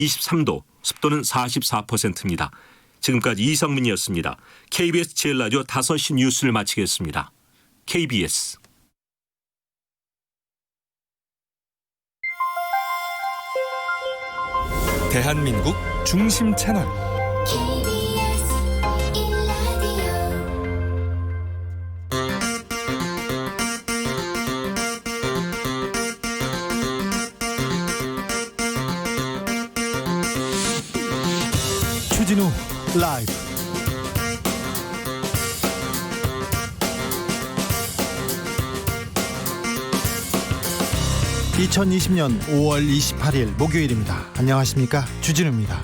23도, 습도는 44%입니다. 지금까지 이성민이었습니다. KBS 제일라디오 5시 뉴스를 마치겠습니다. KBS 대한민국 중심 채널 KBS 1라디오 주진우 라이브. (2020년 5월 28일) 목요일입니다. 안녕하십니까, 주진우입니다.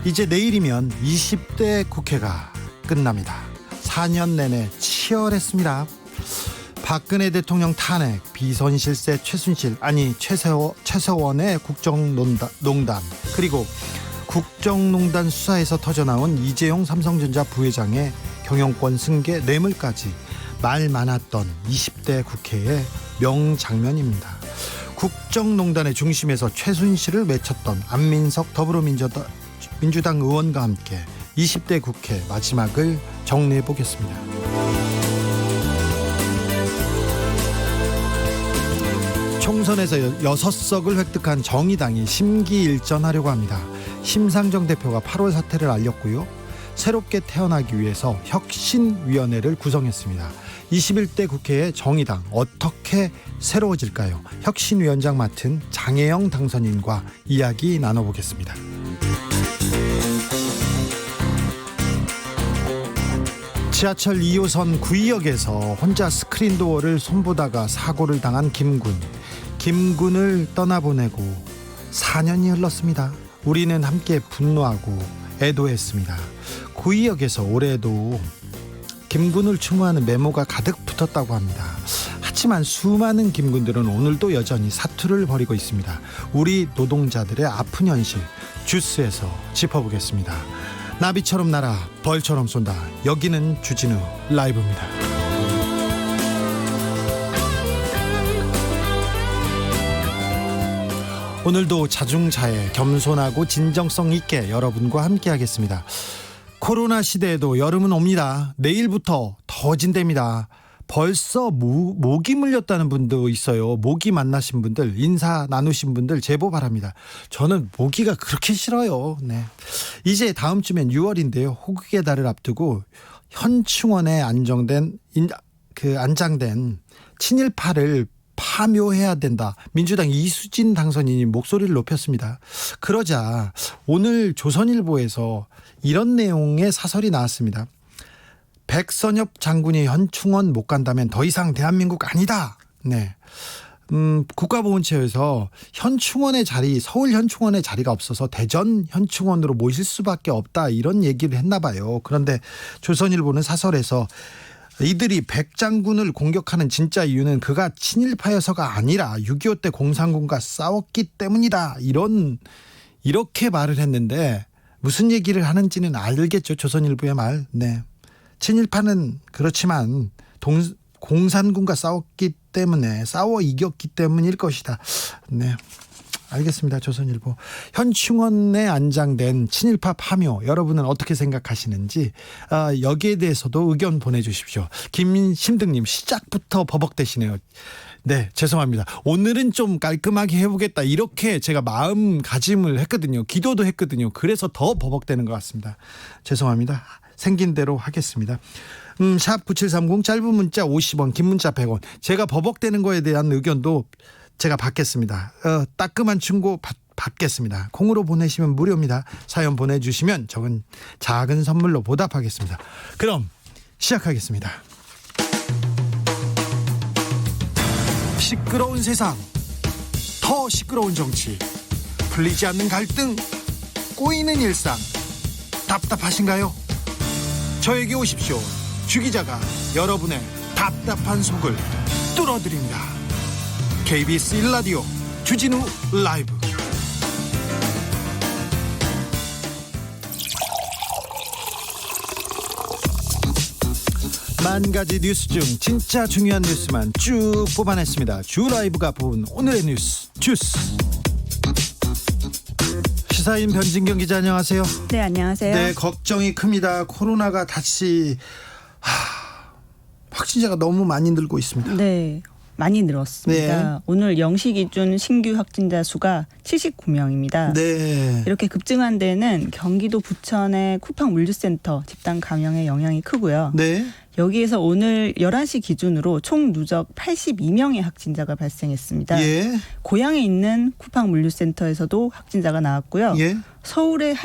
이제 내일이면 20대 국회가 끝납니다. 4년 내내 치열했습니다. 박근혜 대통령 탄핵, 비선 실세 최서원의 국정농단, 그리고 국정농단 수사에서 터져나온 이재용 삼성전자 부회장의 경영권 승계 뇌물까지 말 많았던 20대 국회의 명장면입니다. 국정농단의 중심에서 최순실을 맺혔던 안민석 더불어민주당 의원과 함께 20대 국회 마지막을 정리해 보겠습니다. 총선에서 6석을 획득한 정의당이 심기일전하려고 합니다. 심상정 대표가 8월 사퇴를 알렸고요. 새롭게 태어나기 위해서 혁신위원회를 구성했습니다. 21대 국회의 정의당 어떻게 새로워질까요? 혁신위원장 맡은 장혜영 당선인과 이야기 나눠보겠습니다. 지하철 2호선 구의역에서 혼자 스크린도어를 손보다가 사고를 당한 김군을 떠나보내고 4년이 흘렀습니다. 우리는 함께 분노하고 애도했습니다. 구의역에서 올해도 김군을 추모하는 메모가 가득 붙었다고 합니다. 하지만 수많은 김군들은 오늘도 여전히 사투를 벌이고 있습니다. 우리 노동자들의 아픈 현실 주스에서 짚어보겠습니다. 나비처럼 날아 벌처럼 쏜다. 여기는 주진우 라이브입니다. 오늘도 자중자애, 겸손하고 진정성 있게 여러분과 함께 하겠습니다. 코로나 시대에도 여름은 옵니다. 내일부터 더진답니다. 벌써 모기 물렸다는 분도 있어요. 모기 만나신 분들, 인사 나누신 분들 제보 바랍니다. 저는 모기가 그렇게 싫어요. 네. 이제 다음 주면 6월인데요. 호국의 달을 앞두고 현충원에 안장된 친일파를 파묘해야 된다. 민주당 이수진 당선인이 목소리를 높였습니다. 그러자 오늘 조선일보에서 이런 내용의 사설이 나왔습니다. 백선엽 장군이 현충원 못 간다면 더 이상 대한민국 아니다. 네. 국가보훈처에서 서울 현충원의 자리가 없어서 대전 현충원으로 모실 수밖에 없다, 이런 얘기를 했나 봐요. 그런데 조선일보는 사설에서 이들이 백장군을 공격하는 진짜 이유는 그가 친일파여서가 아니라 6.25 때 공산군과 싸웠기 때문이다, 이렇게 말을 했는데 무슨 얘기를 하는지는 알겠죠. 조선일보의 말. 네. 친일파는 그렇지만 공산군과 싸워 이겼기 때문일 것이다. 네. 알겠습니다. 조선일보. 현충원에 안장된 친일파 파묘, 여러분은 어떻게 생각하시는지 여기에 대해서도 의견 보내주십시오. 김심등님, 시작부터 버벅대시네요. 네, 죄송합니다. 오늘은 좀 깔끔하게 해보겠다, 이렇게 제가 마음가짐을 했거든요. 기도도 했거든요. 그래서 더 버벅대는 것 같습니다. 죄송합니다. 생긴 대로 하겠습니다. 샵 9730, 짧은 문자 50원, 긴 문자 100원. 제가 버벅대는 거에 대한 의견도 제가 받겠습니다. 따끔한 충고 받겠습니다. 콩으로 보내시면 무료입니다. 사연 보내주시면 적은 작은 선물로 보답하겠습니다. 그럼 시작하겠습니다. 시끄러운 세상, 더 시끄러운 정치, 풀리지 않는 갈등, 꼬이는 일상, 답답하신가요? 저에게 오십시오. 주 기자가 여러분의 답답한 속을 뚫어드립니다. KBS 1라디오 주진우 라이브. 만 가지 뉴스 중 진짜 중요한 뉴스만 쭉 뽑아냈습니다. 주 라이브가 뽑은 오늘의 뉴스 주스. 시사인 변진경 기자 안녕하세요. 네, 안녕하세요. 네, 걱정이 큽니다. 코로나가 다시 확진자가 너무 많이 늘고 있습니다. 네, 많이 늘었습니다. 네. 오늘 0시 기준 신규 확진자 수가 79명입니다. 네. 이렇게 급증한 데는 경기도 부천의 쿠팡 물류센터 집단 감염의 영향이 크고요. 네. 여기에서 오늘 11시 기준으로 총 누적 82명의 확진자가 발생했습니다. 예. 고향에 있는 쿠팡 물류센터에서도 확진자가 나왔고요. 예. 서울의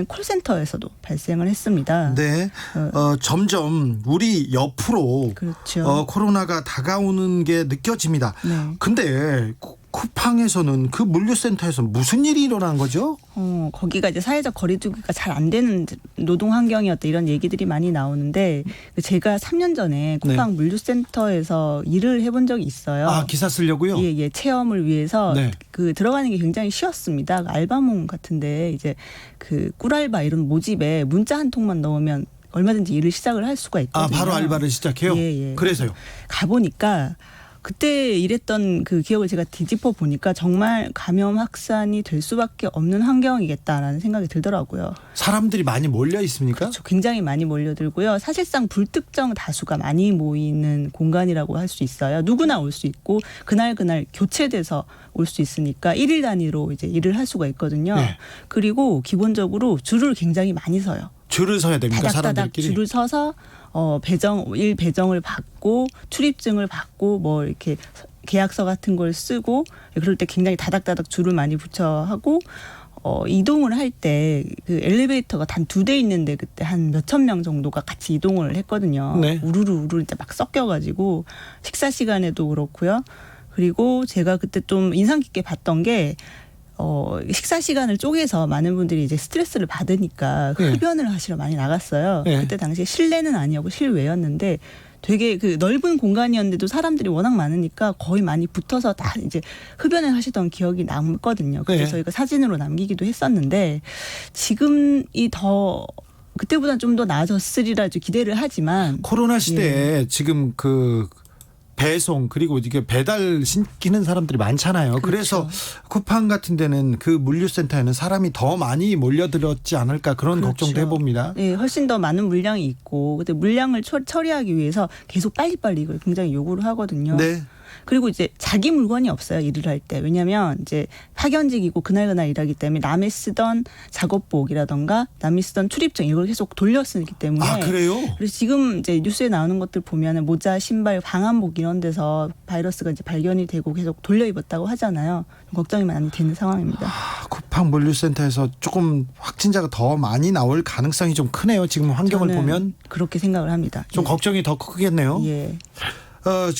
콜센터에서도 발생을 했습니다. 네. 점점 우리 옆으로 그렇죠. 코로나가 다가오는 게 느껴집니다. 네. 근데 쿠팡에서는 그 물류센터에서 무슨 일이 일어난 거죠? 거기가 이제 사회적 거리두기가 잘 안 되는 노동 환경이었다 이런 얘기들이 많이 나오는데 제가 3년 전에 쿠팡 물류센터에서 일을 해본 적이 있어요. 아, 기사 쓰려고요? 예, 체험을 위해서 네. 그 들어가는 게 굉장히 쉬웠습니다. 알바몬 같은데 이제 그 꿀알바 이런 모집에 문자 한 통만 넣으면 얼마든지 일을 시작을 할 수가 있거든요. 바로 알바를 시작해요? 예. 그래서요? 가보니까 그때 일했던 그 기억을 제가 뒤집어 보니까 정말 감염 확산이 될 수밖에 없는 환경이겠다라는 생각이 들더라고요. 사람들이 많이 몰려 있습니까? 그렇죠. 굉장히 많이 몰려들고요. 사실상 불특정 다수가 많이 모이는 공간이라고 할 수 있어요. 누구나 올 수 있고 그날 교체돼서 올 수 있으니까 1일 단위로 이제 일을 할 수가 있거든요. 네. 그리고 기본적으로 줄을 굉장히 많이 서요. 줄을 서야 됩니까? 다닥다닥 사람들끼리? 줄을 서서 배정을 받고 출입증을 받고 뭐 이렇게 계약서 같은 걸 쓰고 그럴 때 굉장히 다닥다닥 줄을 많이 붙여 하고 이동을 할 때 그 엘리베이터가 단 2대 있는데 그때 한 몇천 명 정도가 같이 이동을 했거든요. 네. 우르르 이제 막 섞여가지고 식사 시간에도 그렇고요. 그리고 제가 그때 좀 인상 깊게 봤던 게 식사 시간을 쪼개서 많은 분들이 이제 스트레스를 받으니까 네. 흡연을 하시러 많이 나갔어요. 네. 그때 당시에 실내는 아니었고 실외였는데 되게 그 넓은 공간이었는데도 사람들이 워낙 많으니까 거의 많이 붙어서 다 이제 흡연을 하시던 기억이 남거든요. 그래서 네. 저희가 사진으로 남기기도 했었는데 지금이 더 그때보다 좀 더 나아졌으리라 기대를 하지만 코로나 시대에 지금 그 배송 그리고 이게 배달 시키는 사람들이 많잖아요. 그래서 쿠팡 같은 데는 그 물류센터에는 사람이 더 많이 몰려들었지 않을까 그런 그렇죠. 걱정도 해봅니다. 네, 훨씬 더 많은 물량이 있고 근데 물량을 처리하기 위해서 계속 빨리빨리 이걸 굉장히 요구를 하거든요. 네. 그리고 이제 자기 물건이 없어요. 일을 할 때. 왜냐하면 이제 파견직이고 그날 일하기 때문에 남이 쓰던 작업복이라던가 남이 쓰던 출입증 이걸 계속 돌려 쓰기 때문에. 아, 그래요? 그래서 지금 이제 뉴스에 나오는 것들 보면은 모자, 신발, 방한복 이런 데서 바이러스가 이제 발견이 되고 계속 돌려 입었다고 하잖아요. 걱정이 많이 되는 상황입니다. 쿠팡 물류센터에서 조금 확진자가 더 많이 나올 가능성이 좀 크네요. 지금 환경을 저는 보면 그렇게 생각을 합니다. 좀 예. 걱정이 더 크겠네요. 예.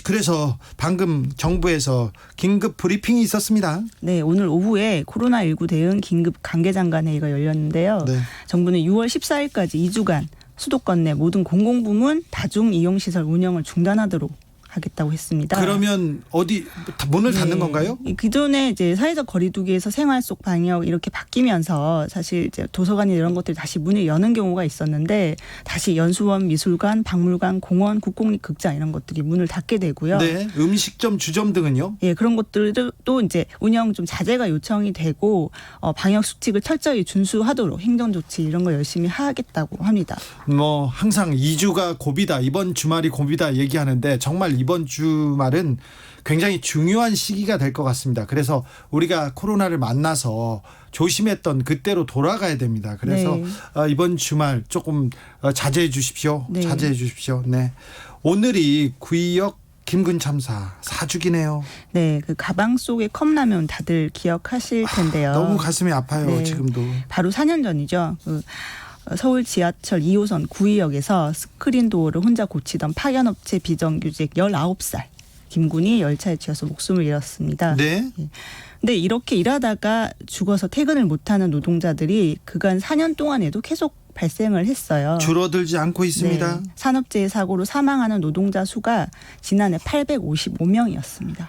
그래서 방금 정부에서 긴급 브리핑이 있었습니다. 네, 오늘 오후에 코로나19 대응 긴급 관계장관 회의가 열렸는데요. 네. 정부는 6월 14일까지 2주간 수도권 내 모든 공공부문 다중 이용시설 운영을 중단하도록 하겠다고 했습니다. 그러면 어디 문을 닫는 네. 건가요? 기존에 이제 사회적 거리두기에서 생활 속 방역 이렇게 바뀌면서 사실 이제 도서관이 이런 것들이 다시 문을 여는 경우가 있었는데 다시 연수원, 미술관, 박물관, 공원, 국공립극장 이런 것들이 문을 닫게 되고요. 네. 음식점, 주점 등은요? 예, 그런 것들도 또 이제 운영 좀 자제가 요청이 되고 방역 수칙을 철저히 준수하도록 행정 조치 이런 거 열심히 하겠다고 합니다. 뭐 항상 2주가 고비다. 이번 주말이 고비다 얘기하는데 정말 이번 주말은 굉장히 중요한 시기가 될 것 같습니다. 그래서 우리가 코로나를 만나서 조심했던 그때로 돌아가야 됩니다. 그래서 네. 이번 주말 조금 자제해 주십시오. 네. 자제해 주십시오. 네. 오늘이 구의역 김근 참사 4주기네요. 네, 그 가방 속의 컵라면 다들 기억하실 텐데요. 너무 가슴이 아파요. 네. 지금도. 바로 4년 전이죠. 그 서울 지하철 2호선 구의역에서 스크린 도어를 혼자 고치던 파견업체 비정규직 19살 김군이 열차에 치여서 목숨을 잃었습니다. 네. 근데 이렇게 일하다가 죽어서 퇴근을 못하는 노동자들이 그간 4년 동안에도 계속 발생을 했어요. 줄어들지 않고 있습니다. 네, 산업재해 사고로 사망하는 노동자 수가 지난해 855명이었습니다.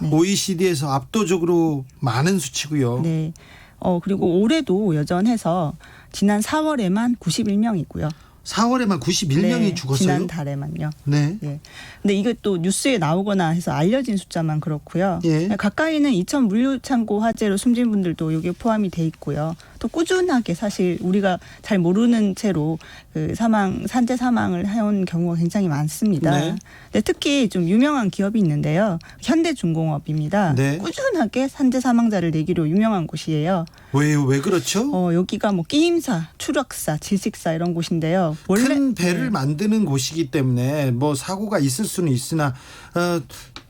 네. OECD에서 압도적으로 많은 수치고요. 네. 그리고 올해도 여전해서 지난 4월에만 91명이고요. 4월에만 91명이 네, 죽었어요. 지난달에만요. 네. 예. 근데 이게 또 뉴스에 나오거나 해서 알려진 숫자만 그렇고요. 예. 가까이는 이천 물류창고 화재로 숨진 분들도 여기에 포함이 돼 있고요. 또 꾸준하게 사실 우리가 잘 모르는 채로 그 산재 사망을 해온 경우가 굉장히 많습니다. 네. 근데 특히 좀 유명한 기업이 있는데요. 현대중공업입니다. 네. 꾸준하게 산재 사망자를 내기로 유명한 곳이에요. 왜 그렇죠? 여기가 뭐 게임사, 추락사, 질식사 이런 곳인데요. 큰 배를 네. 만드는 곳이기 때문에 뭐 사고가 있을 수는 있으나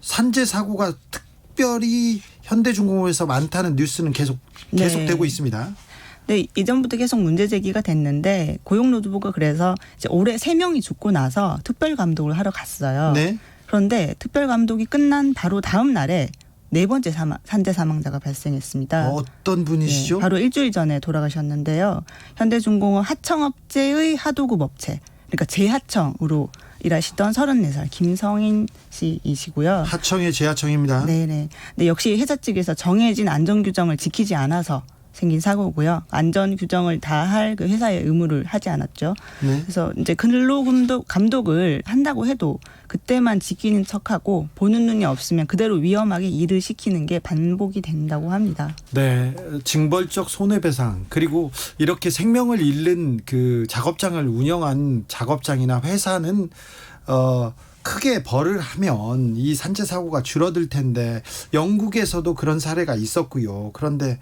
산재 사고가 특별히 현대중공업에서 많다는 뉴스는 계속되고 네. 있습니다. 네, 이전부터 계속 문제 제기가 됐는데 고용노동부가 그래서 이제 올해 3명이 죽고 나서 특별 감독을 하러 갔어요. 네. 그런데 특별 감독이 끝난 바로 다음 날에 4번째 산재 사망자가 발생했습니다. 어떤 분이시죠? 네, 바로 일주일 전에 돌아가셨는데요. 현대중공업 하청업체의 하도급 업체, 그러니까 재하청으로 일하시던 34살 김성인 씨이시고요. 하청의 재하청입니다. 네네. 근데 역시 회사 측에서 정해진 안전 규정을 지키지 않아서 생긴 사고고요. 안전 규정을 다할 그 회사의 의무를 하지 않았죠. 네. 그래서 이제 근로 감독을 한다고 해도 그때만 지키는 척하고 보는 눈이 없으면 그대로 위험하게 일을 시키는 게 반복이 된다고 합니다. 네, 징벌적 손해배상 그리고 이렇게 생명을 잃는 그 작업장을 운영한 작업장이나 회사는 크게 벌을 하면 이 산재 사고가 줄어들 텐데 영국에서도 그런 사례가 있었고요. 그런데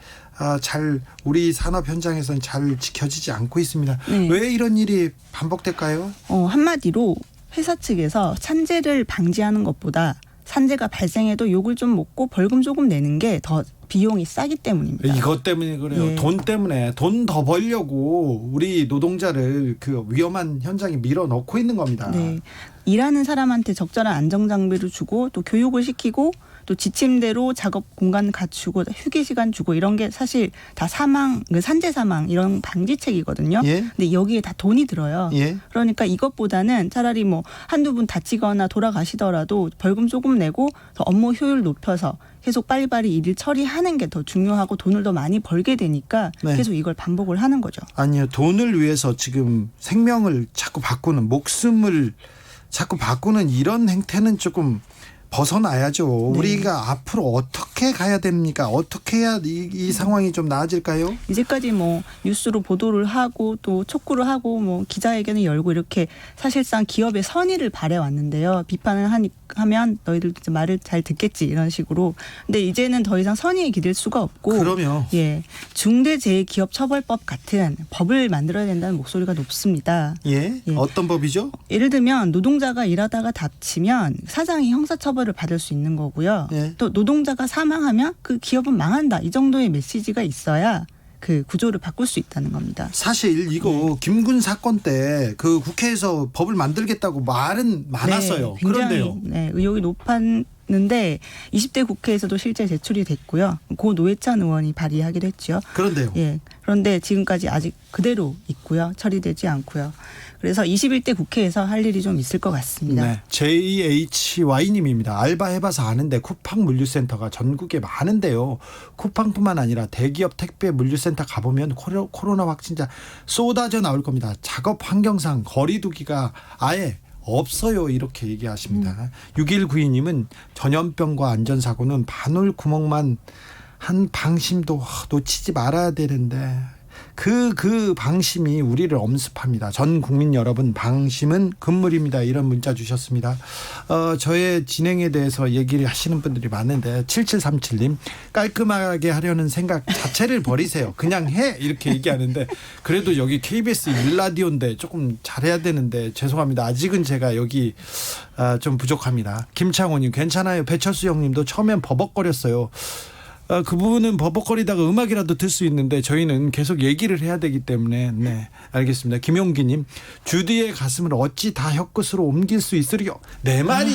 우리 산업 현장에서는 잘 지켜지지 않고 있습니다. 네. 왜 이런 일이 반복될까요? 한마디로 회사 측에서 산재를 방지하는 것보다 산재가 발생해도 욕을 좀 먹고 벌금 조금 내는 게 더 비용이 싸기 때문입니다. 이것 때문에 그래요. 예. 돈 때문에 돈 더 벌려고 우리 노동자를 그 위험한 현장에 밀어넣고 있는 겁니다. 네. 일하는 사람한테 적절한 안정 장비를 주고 또 교육을 시키고 또 지침대로 작업 공간 갖추고 휴게 시간 주고 이런 게 사실 다 산재 사망 이런 방지책이거든요. 예. 근데 여기에 다 돈이 들어요. 예. 그러니까 이것보다는 차라리 뭐 한두 분 다치거나 돌아가시더라도 벌금 조금 내고 더 업무 효율 높여서 계속 빨리빨리 일을 처리하는 게 더 중요하고 돈을 더 많이 벌게 되니까 네. 계속 이걸 반복을 하는 거죠. 아니요. 돈을 위해서 지금 생명을 자꾸 바꾸는 목숨을 자꾸 바꾸는 이런 행태는 조금 벗어나야죠. 네. 우리가 앞으로 어떻게 가야 됩니까? 어떻게 해야 이 상황이 좀 나아질까요? 이제까지 뭐 뉴스로 보도를 하고 또 촉구를 하고 뭐 기자회견을 열고 이렇게 사실상 기업의 선의를 바래왔는데요. 비판을 하면 너희들 말을 잘 듣겠지 이런 식으로. 근데 이제는 더 이상 선의에 기댈 수가 없고. 그럼요. 예, 중대재해기업처벌법 같은 법을 만들어야 된다는 목소리가 높습니다. 예. 예. 어떤 법이죠? 예를 들면 노동자가 일하다가 다치면 사장이 형사처벌을 받을 수 있는 거고요. 예. 또 노동자가 사망하면 그 기업은 망한다. 이 정도의 메시지가 있어야 그 구조를 바꿀 수 있다는 겁니다. 사실 이거 김군 사건 때 그 국회에서 법을 만들겠다고 말은 많았어요. 네, 굉장히, 그런데요. 네, 의혹이 높았는데 20대 국회에서도 실제 제출이 됐고요. 고 노회찬 의원이 발의하기도 했죠. 그런데요. 예. 그런데 지금까지 아직 그대로 있고요. 처리되지 않고요. 그래서 21대 국회에서 할 일이 좀 있을 것 같습니다. 네, JHY님입니다. 알바해봐서 아는데 쿠팡 물류센터가 전국에 많은데요. 쿠팡뿐만 아니라 대기업 택배 물류센터 가보면 코로나 확진자 쏟아져 나올 겁니다. 작업 환경상 거리두기가 아예 없어요. 이렇게 얘기하십니다. 6192님은 전염병과 안전사고는 바늘 구멍만 한 방심도 놓치지 말아야 되는데 그 방심이 우리를 엄습합니다. 전 국민 여러분, 방심은 금물입니다. 이런 문자 주셨습니다. 저의 진행에 대해서 얘기를 하시는 분들이 많은데 7737님 깔끔하게 하려는 생각 자체를 버리세요. 그냥 해 이렇게 얘기하는데 그래도 여기 KBS 1라디오인데 조금 잘해야 되는데 죄송합니다. 아직은 제가 여기 좀 부족합니다. 김창호님 괜찮아요. 배철수 형님도 처음엔 버벅거렸어요. 그 부분은 버벅거리다가 음악이라도 들 수 있는데 저희는 계속 얘기를 해야 되기 때문에 네 알겠습니다. 김용기님 주디의 가슴을 어찌 다 혀끝으로 옮길 수 있으리요. 내 말이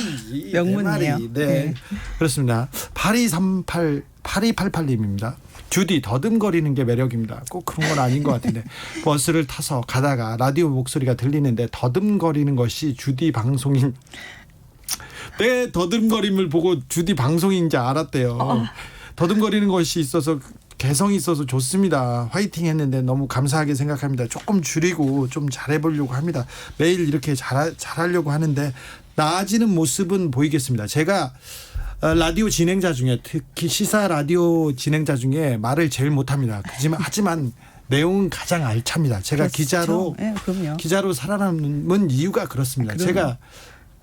명문이네요. 내 말이. 네. 그렇습니다. 8288님입니다. 주디 더듬거리는 게 매력입니다. 꼭 그런 건 아닌 것 같은데 버스를 타서 가다가 라디오 목소리가 들리는데 더듬거리는 것이 주디 방송인 내 더듬거림을 보고 주디 방송인지 알았대요. 더듬거리는 것이 있어서 개성이 있어서 좋습니다. 화이팅 했는데 너무 감사하게 생각합니다. 조금 줄이고 좀 잘해보려고 합니다. 매일 이렇게 잘하려고 하는데 나아지는 모습은 보이겠습니다. 제가 라디오 진행자 중에 특히 시사 라디오 진행자 중에 말을 제일 못합니다. 하지만 내용은 가장 알찹니다. 제가 그렇죠. 네, 그럼요. 기자로 살아남은 이유가 그렇습니다. 그럼요. 제가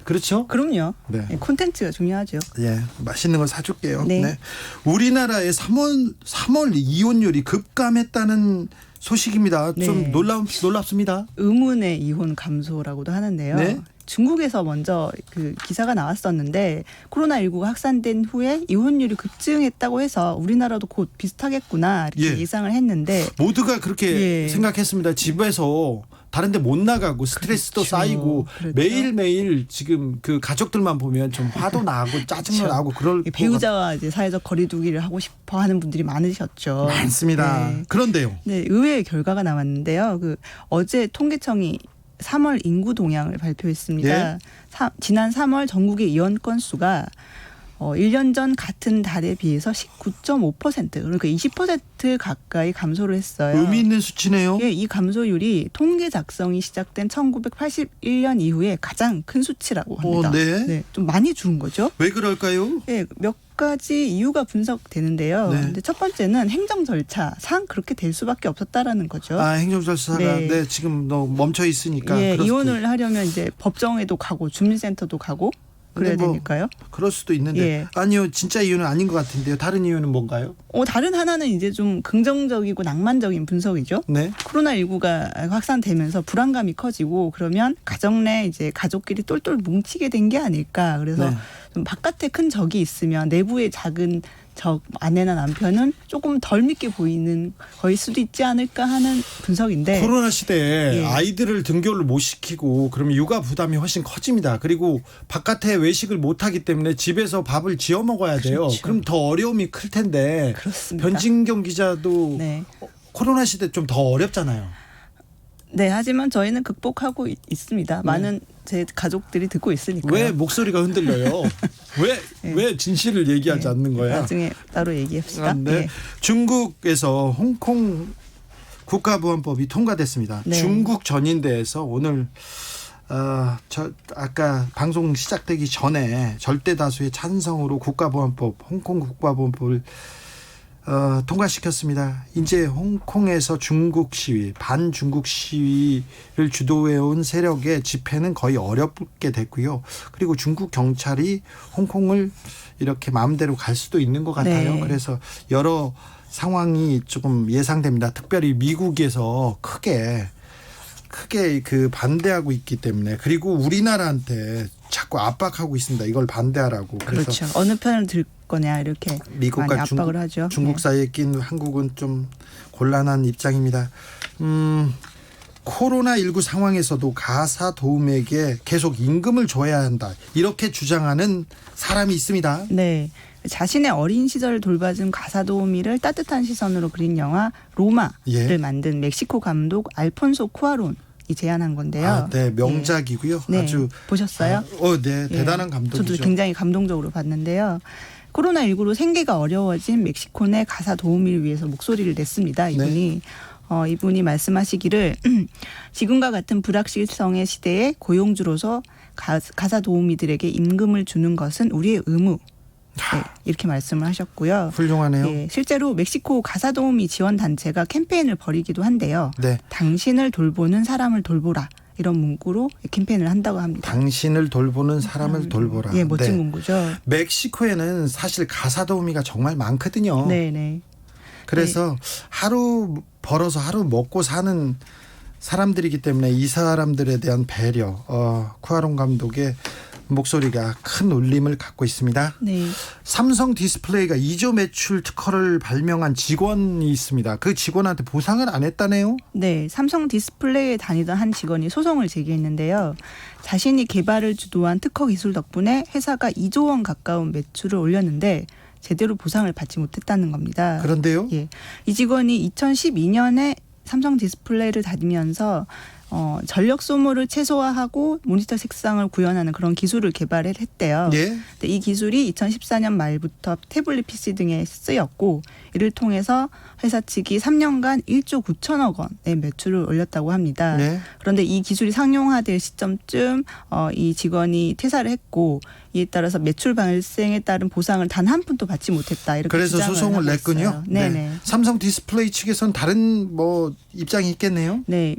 그렇죠? 그럼요. 네. 콘텐츠가 중요하죠. 예, 맛있는 거 사줄게요. 네. 네. 우리나라의 3월 이혼율이 급감했다는 소식입니다. 네. 좀 놀랍습니다. 의문의 이혼 감소라고도 하는데요. 네. 중국에서 먼저 그 기사가 나왔었는데 코로나19가 확산된 후에 이혼율이 급증했다고 해서 우리나라도 곧 비슷하겠구나 이렇게 예. 예상을 했는데 모두가 그렇게 예. 생각했습니다. 집에서 다른 데 못 나가고 스트레스도 그렇죠. 쌓이고 그렇죠. 매일매일 지금 그 가족들만 보면 좀 화도 나고 짜증도 그렇죠. 나고 그럴 것 배우자와 이제 사회적 거리두기를 하고 싶어 하는 분들이 많으셨죠. 많습니다. 네. 그런데요. 네, 의외의 결과가 나왔는데요. 어제 통계청이 3월 인구 동향을 발표했습니다. 예? 지난 3월 전국의 이혼 건수가 1년 전 같은 달에 비해서 19.5% 그러니까 20% 가까이 감소를 했어요. 의미 있는 수치네요. 예, 이 감소율이 통계 작성이 시작된 1981년 이후에 가장 큰 수치라고 합니다. 네. 좀 많이 줄은 거죠. 왜 그럴까요? 예, 몇 가지 이유가 분석되는데요. 네. 근데 첫 번째는 행정 절차상 그렇게 될 수밖에 없었다라는 거죠. 행정절차가 네. 지금 멈춰 있으니까. 예, 그럴 수도 이혼을 하려면 이제 법정에도 가고 주민센터도 가고 그래야 근데 되니까요. 그럴 수도 있는데 예. 아니요, 진짜 이유는 아닌 것 같은데요. 다른 이유는 뭔가요? 다른 하나는 이제 좀 긍정적이고 낭만적인 분석이죠. 네. 코로나19가 확산되면서 불안감이 커지고 그러면 가정 내 이제 가족끼리 똘똘 뭉치게 된 게 아닐까. 그래서 네. 좀 바깥에 큰 적이 있으면 내부에 작은 적 아내나 남편은 조금 덜 믿게 보이는 거일 수도 있지 않을까 하는 분석인데. 코로나 시대에 예. 아이들을 등교를 못 시키고 그러면 육아 부담이 훨씬 커집니다. 그리고 바깥에 외식을 못 하기 때문에 집에서 밥을 지어 먹어야 돼요. 그렇죠. 그럼 더 어려움이 클 텐데. 그렇습니다. 변진경 기자도 네. 코로나 시대 좀 더 어렵잖아요. 네, 하지만 저희는 극복하고 있습니다. 많은 제 가족들이 듣고 있으니까요. 왜 목소리가 흔들려요? 왜 진실을 얘기하지 않는 거야? 나중에 따로 얘기합시다. 네. 예. 중국에서 홍콩 국가보안법이 통과됐습니다. 네. 중국 전인대에서 오늘 아까 방송 시작되기 전에 절대 다수의 찬성으로 홍콩 국가보안법을 통과시켰습니다. 이제 홍콩에서 중국 시위, 반중국 시위를 주도해온 세력의 집회는 거의 어렵게 됐고요. 그리고 중국 경찰이 홍콩을 이렇게 마음대로 갈 수도 있는 것 같아요. 네. 그래서 여러 상황이 조금 예상됩니다. 특별히 미국에서 크게 그 반대하고 있기 때문에, 그리고 우리나라한테 자꾸 압박하고 있습니다. 이걸 반대하라고. 그래서 그렇죠. 어느 편을 들 거냐 이렇게 미국과 많이 압박을 하죠. 중국 네. 사이에 낀 한국은 좀 곤란한 입장입니다. 코로나19 상황에서도 가사 도우미에게 계속 임금을 줘야 한다, 이렇게 주장하는 사람이 있습니다. 네. 자신의 어린 시절을 돌봐준 가사 도우미를 따뜻한 시선으로 그린 영화 로마를 예. 만든 멕시코 감독 알폰소 쿠아론이 제안한 건데요. 네, 명작이고요. 네. 아주 보셨어요? 네, 예. 대단한 감독이죠. 저도 굉장히 감동적으로 봤는데요. 코로나19로 생계가 어려워진 멕시코 내 가사 도우미를 위해서 목소리를 냈습니다. 이분이. 이분이 말씀하시기를 지금과 같은 불확실성의 시대에 고용주로서 가사 도우미들에게 임금을 주는 것은 우리의 의무. 네, 이렇게 말씀을 하셨고요. 훌륭하네요. 예, 실제로 멕시코 가사 도우미 지원 단체가 캠페인을 벌이기도 한데요. 네. 당신을 돌보는 사람을 돌보라. 이런 문구로 캠페인을 한다고 합니다. 당신을 돌보는 사람을 돌보라. 예, 멋진 네. 문구죠. 멕시코에는 사실 가사 도우미가 정말 많거든요. 네, 네. 그래서 하루 벌어서 하루 먹고 사는 사람들이기 때문에 이 사람들에 대한 배려, 쿠아론 감독의 목소리가 큰 울림을 갖고 있습니다. 네. 삼성 디스플레이가 2조 매출 특허를 발명한 직원이 있습니다. 그 직원한테 보상을 안 했다네요. 네, 삼성 디스플레이에 다니던 한 직원이 소송을 제기했는데요. 자신이 개발을 주도한 특허 기술 덕분에 회사가 2조 원 가까운 매출을 올렸는데 제대로 보상을 받지 못했다는 겁니다. 그런데요. 예, 이 직원이 2012년에 삼성 디스플레이를 다니면서 전력 소모를 최소화하고 모니터 색상을 구현하는 그런 기술을 개발을 했대요. 예. 근데 이 기술이 2014년 말부터 태블릿 PC 등에 쓰였고 이를 통해서 회사 측이 3년간 1조 9천억 원의 매출을 올렸다고 합니다. 네. 그런데 이 기술이 상용화될 시점쯤 이 직원이 퇴사를 했고 이에 따라서 매출 발생에 따른 보상을 단 한 푼도 받지 못했다. 이렇게 그래서 주장을 소송을 하고 냈군요. 있어요. 네네. 삼성 디스플레이 측에서는 다른 뭐 입장이 있겠네요. 네.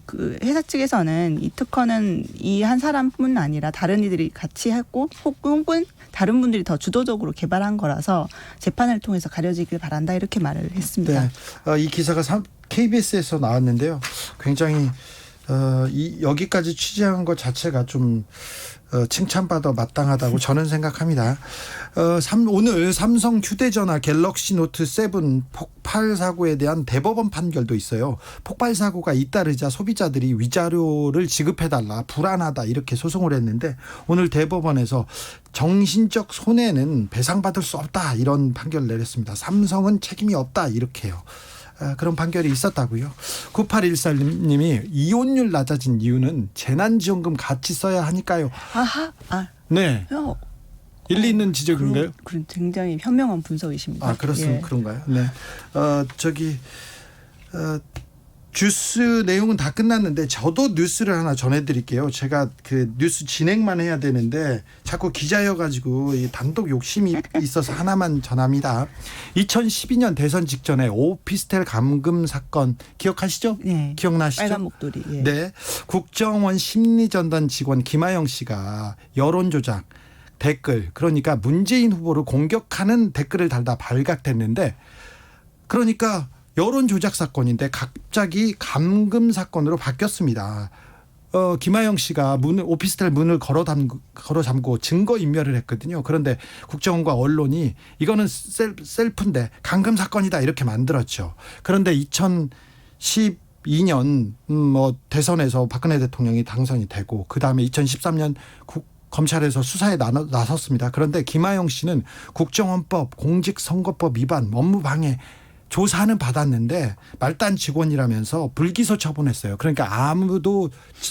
그 회사 측에서는 이 특허는 이 한 사람뿐 아니라 다른 이들이 같이 했고 혹은 다른 분들이 더 주도적으로 개발한 거라서 재판을 통해서 가려지길 바란다 이렇게 말을 했습니다. 네. 이 기사가 KBS에서 나왔는데요. 굉장히 여기까지 취재한 것 자체가 좀 칭찬받아 마땅하다고 저는 생각합니다. 오늘 삼성 휴대전화 갤럭시 노트 7 폭발 사고에 대한 대법원 판결도 있어요. 폭발 사고가 잇따르자 소비자들이 위자료를 지급해달라, 불안하다 이렇게 소송을 했는데 오늘 대법원에서 정신적 손해는 배상받을 수 없다 이런 판결을 내렸습니다. 삼성은 책임이 없다 이렇게요. 그런 판결이 있었다고요. 9814님이 이혼율 낮아진 이유는 재난지원금 같이 써야 하니까요. 네. 일리 있는 지적인가요? 그런 굉장히 현명한 분석이십니다. 그렇습니다. 예. 그런가요? 네. 뉴스 내용은 다 끝났는데 저도 뉴스를 하나 전해드릴게요. 제가 그 뉴스 진행만 해야 되는데 자꾸 기자여가지고 이 단독 욕심이 있어서 하나만 전합니다. 2012년 대선 직전에 오피스텔 감금 사건 기억하시죠? 네. 기억나시죠? 빨간 목도리. 예. 네. 국정원 심리전단 직원 김하영 씨가 여론조작 댓글 그러니까 문재인 후보를 공격하는 댓글을 달다 발각됐는데 그러니까 여론 조작 사건인데 갑자기 감금 사건으로 바뀌었습니다. 김하영 씨가 오피스텔 문을 걸어 잠고 증거 인멸을 했거든요. 그런데 국정원과 언론이 이거는 셀프인데 감금 사건이다 이렇게 만들었죠. 그런데 2012년 대선에서 박근혜 대통령이 당선이 되고 그 다음에 2013년 검찰에서 수사에 나섰습니다. 그런데 김하영 씨는 국정원법, 공직선거법 위반, 업무방해 조사는 받았는데 말단 직원이라면서 불기소 처분했어요. 그러니까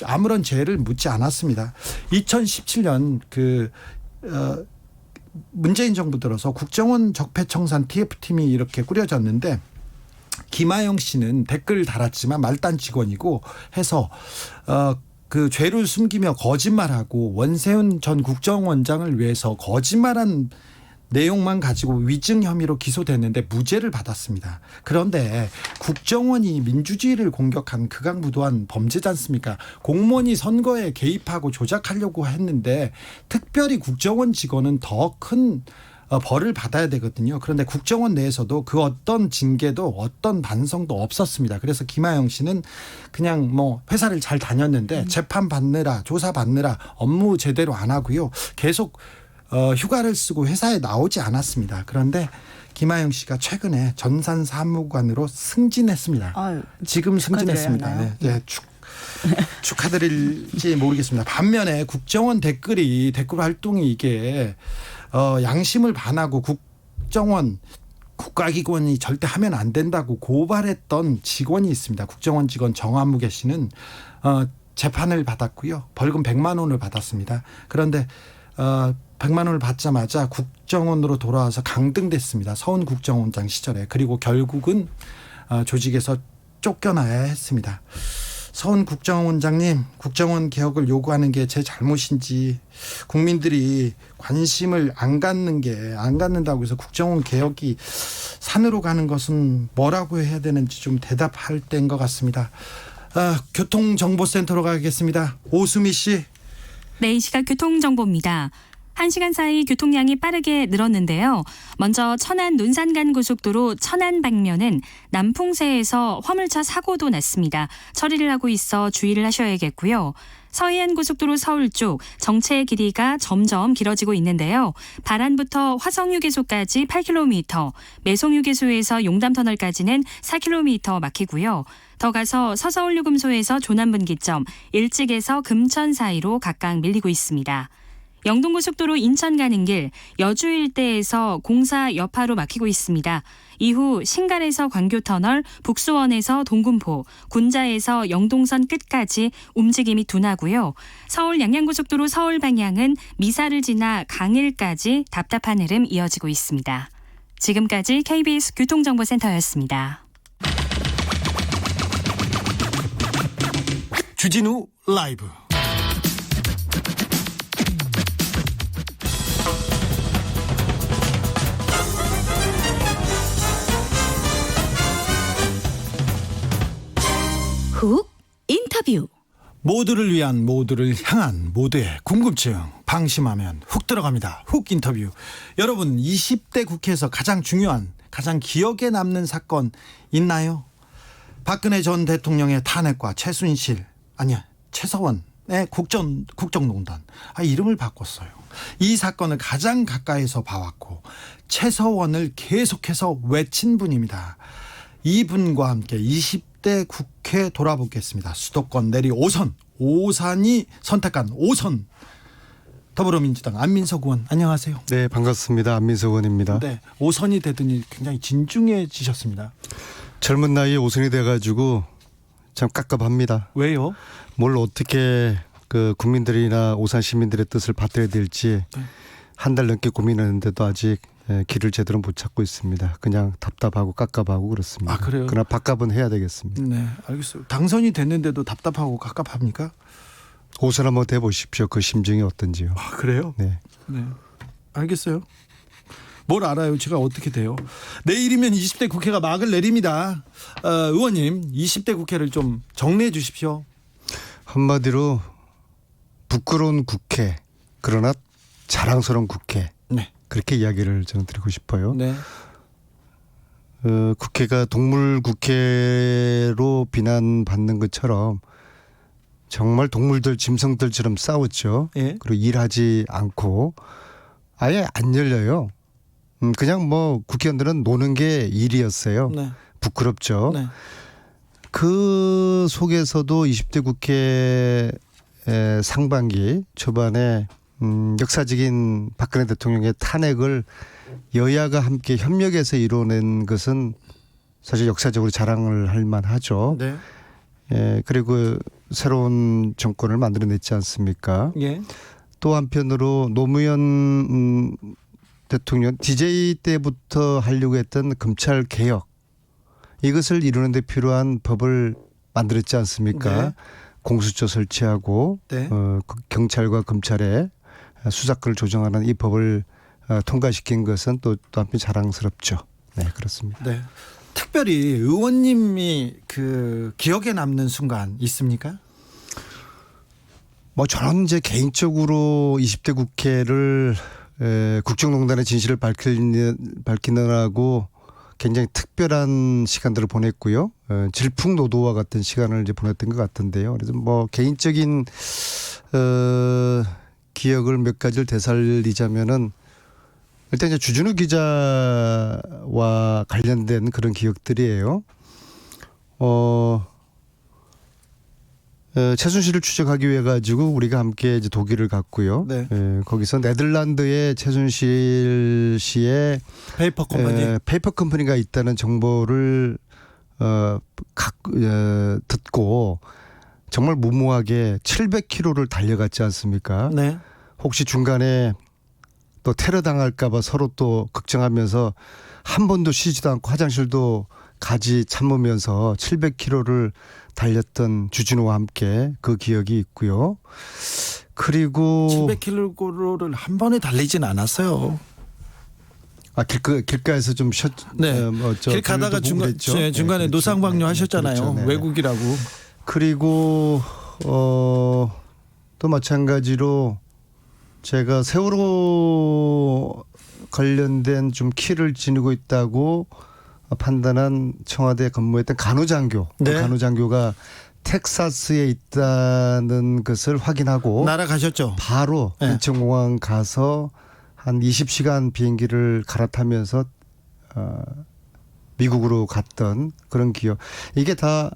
아무런 죄를 묻지 않았습니다. 2017년 문재인 정부 들어서 국정원 적폐청산 TF팀이 이렇게 꾸려졌는데 김하영 씨는 댓글을 달았지만 말단 직원이고 해서 그 죄를 숨기며 거짓말하고 원세훈 전 국정원장을 위해서 거짓말한 내용만 가지고 위증 혐의로 기소됐는데 무죄를 받았습니다. 그런데 국정원이 민주주의를 공격한 극악무도한 범죄지 않습니까? 공무원이 선거에 개입하고 조작하려고 했는데 특별히 국정원 직원은 더 큰 벌을 받아야 되거든요. 그런데 국정원 내에서도 그 어떤 징계도 어떤 반성도 없었습니다. 그래서 김하영 씨는 그냥 회사를 잘 다녔는데 재판 받느라 조사 받느라 업무 제대로 안 하고요. 계속 휴가를 쓰고 회사에 나오지 않았습니다. 그런데 김하영 씨가 최근에 전산 사무관으로 승진했습니다. 지금 승진했습니다. 네. 축하드릴지 모르겠습니다. 반면에 국정원 댓글 활동이 이게 양심을 반하고 국정원 국가기관이 절대 하면 안 된다고 고발했던 직원이 있습니다. 국정원 직원 정한무개 씨는 재판을 받았고요. 벌금 100만 원을 받았습니다. 그런데 100만 원을 받자마자 국정원으로 돌아와서 강등됐습니다. 서훈 국정원장 시절에. 그리고 결국은 조직에서 쫓겨나야 했습니다. 서훈 국정원장님, 국정원 개혁을 요구하는 게 제 잘못인지 국민들이 관심을 안 갖는다고 해서 국정원 개혁이 산으로 가는 것은 뭐라고 해야 되는지 좀 대답할 때인 것 같습니다. 교통정보센터로 가겠습니다. 오수미 씨. 네, 이 시각 교통정보입니다. 1시간 사이 교통량이 빠르게 늘었는데요. 먼저 천안 논산간 고속도로 천안 방면은 남풍세에서 화물차 사고도 났습니다. 처리를 하고 있어 주의를 하셔야겠고요. 서해안 고속도로 서울 쪽 정체의 길이가 점점 길어지고 있는데요. 바란부터 화성휴게소까지 8km, 매송휴게소에서 용담터널까지는 4km 막히고요. 더 가서 서서울요금소에서 조남분기점, 일찍에서 금천 사이로 각각 밀리고 있습니다. 영동고속도로 인천 가는 길 여주 일대에서 공사 여파로 막히고 있습니다. 이후 신갈에서 광교터널, 북수원에서 동군포, 군자에서 영동선 끝까지 움직임이 둔하고요. 서울 양양고속도로 서울 방향은 미사를 지나 강일까지 답답한 흐름 이어지고 있습니다. 지금까지 KBS 교통정보센터였습니다. 주진우 라이브. 훅 인터뷰. 모두를 위한, 모두를 향한, 모두의 궁금증 방심하면 훅 들어갑니다. 훅 인터뷰. 여러분, 20대 국회에서 가장 중요한, 가장 기억에 남는 사건 있나요? 박근혜 전 대통령의 탄핵과 최서원의 국정농단. 이름을 바꿨어요. 이 사건을 가장 가까이서 봐왔고 최서원을 계속해서 외친 분입니다. 이분과 함께 20대 국회 돌아보겠습니다. 수도권 내리 5선, 오산이 선택한 5선. 더불어민주당 안민석 의원, 안녕하세요. 네, 반갑습니다. 안민석 의원입니다. 네, 5선이 되더니 굉장히 진중해지셨습니다. 젊은 나이에 5선이 돼가지고 참 깝깝합니다. 왜요? 뭘 어떻게 그 국민들이나 오산 시민들의 뜻을 받들어야 될지 한 달 넘게 고민했는데도 아직 길을 제대로 못 찾고 있습니다. 그냥 답답하고 깝깝하고 그렇습니다. 그래요? 그러나 밥값은 해야 되겠습니다. 네, 알겠어요. 당선이 됐는데도 답답하고 깝깝합니까? 5선 한번 돼보십시오. 그 심정이 어떤지요. 그래요? 네. 네, 알겠어요. 뭘 알아요? 제가 어떻게 돼요? 내일이면 20대 국회가 막을 내립니다. 의원님, 20대 국회를 좀 정리해 주십시오. 한마디로 부끄러운 국회, 그러나 자랑스러운 국회. 네. 그렇게 이야기를 저는 드리고 싶어요. 네. 국회가 동물 국회로 비난받는 것처럼 정말 동물들, 짐승들처럼 싸웠죠. 예. 그리고 일하지 않고 아예 안 열려요. 그냥 뭐 국회의원들은 노는 게 일이었어요. 네. 부끄럽죠. 네. 그 속에서도 20대 국회 상반기 초반에 역사적인 박근혜 대통령의 탄핵을 여야가 함께 협력해서 이뤄낸 것은 사실 역사적으로 자랑을 할 만하죠. 네. 그리고 새로운 정권을 만들어냈지 않습니까? 예. 또 한편으로 노무현 대통령 DJ 때부터 하려고 했던 검찰 개혁, 이것을 이루는 데 필요한 법을 만들었지 않습니까? 네. 공수처 설치하고 네. 경찰과 검찰의 수사권을 조정하는 이 법을 통과시킨 것은 또 한편 자랑스럽죠. 네, 그렇습니다. 네. 특별히 의원님이 그 기억에 남는 순간 있습니까? 뭐 저는 이제 개인적으로 20대 국회를 국정농단의 진실을 밝히느라고 굉장히 특별한 시간들을 보냈고요. 질풍노도와 같은 시간을 이제 보냈던 것 같은데요. 그래서 뭐 개인적인 기억을 몇 가지를 되살리자면은 일단 이제 주진우 기자와 관련된 그런 기억들이에요. 최순실을 추적하기 위해 가지고 우리가 함께 이제 독일을 갔고요. 네. 거기서 네덜란드의 최순실 씨의 페이퍼 컴퍼니. 페이퍼 컴퍼니가 있다는 정보를 듣고 정말 무모하게 700km를 달려갔지 않습니까? 네. 혹시 중간에 또 테러 당할까봐 서로 또 걱정하면서 한 번도 쉬지도 않고 화장실도 가지 참으면서 700km를 달렸던 주진우와 함께 그 기억이 있고요. 그리고 700km를 한 번에 달리진 않았어요. 길가에서 좀 네. 길 가다가 중간에 노상방뇨 하셨잖아요. 그렇죠. 네. 외국이라고. 그리고 또 마찬가지로 제가 세월호 관련된 좀 키를 지니고 있다고 판단한 청와대에 근무했던 간호장교. 네. 그 간호장교가 텍사스에 있다는 것을 확인하고 날아가셨죠. 바로 네. 인천공항 가서 한 20시간 비행기를 갈아타면서 미국으로 갔던 그런 기억. 이게 다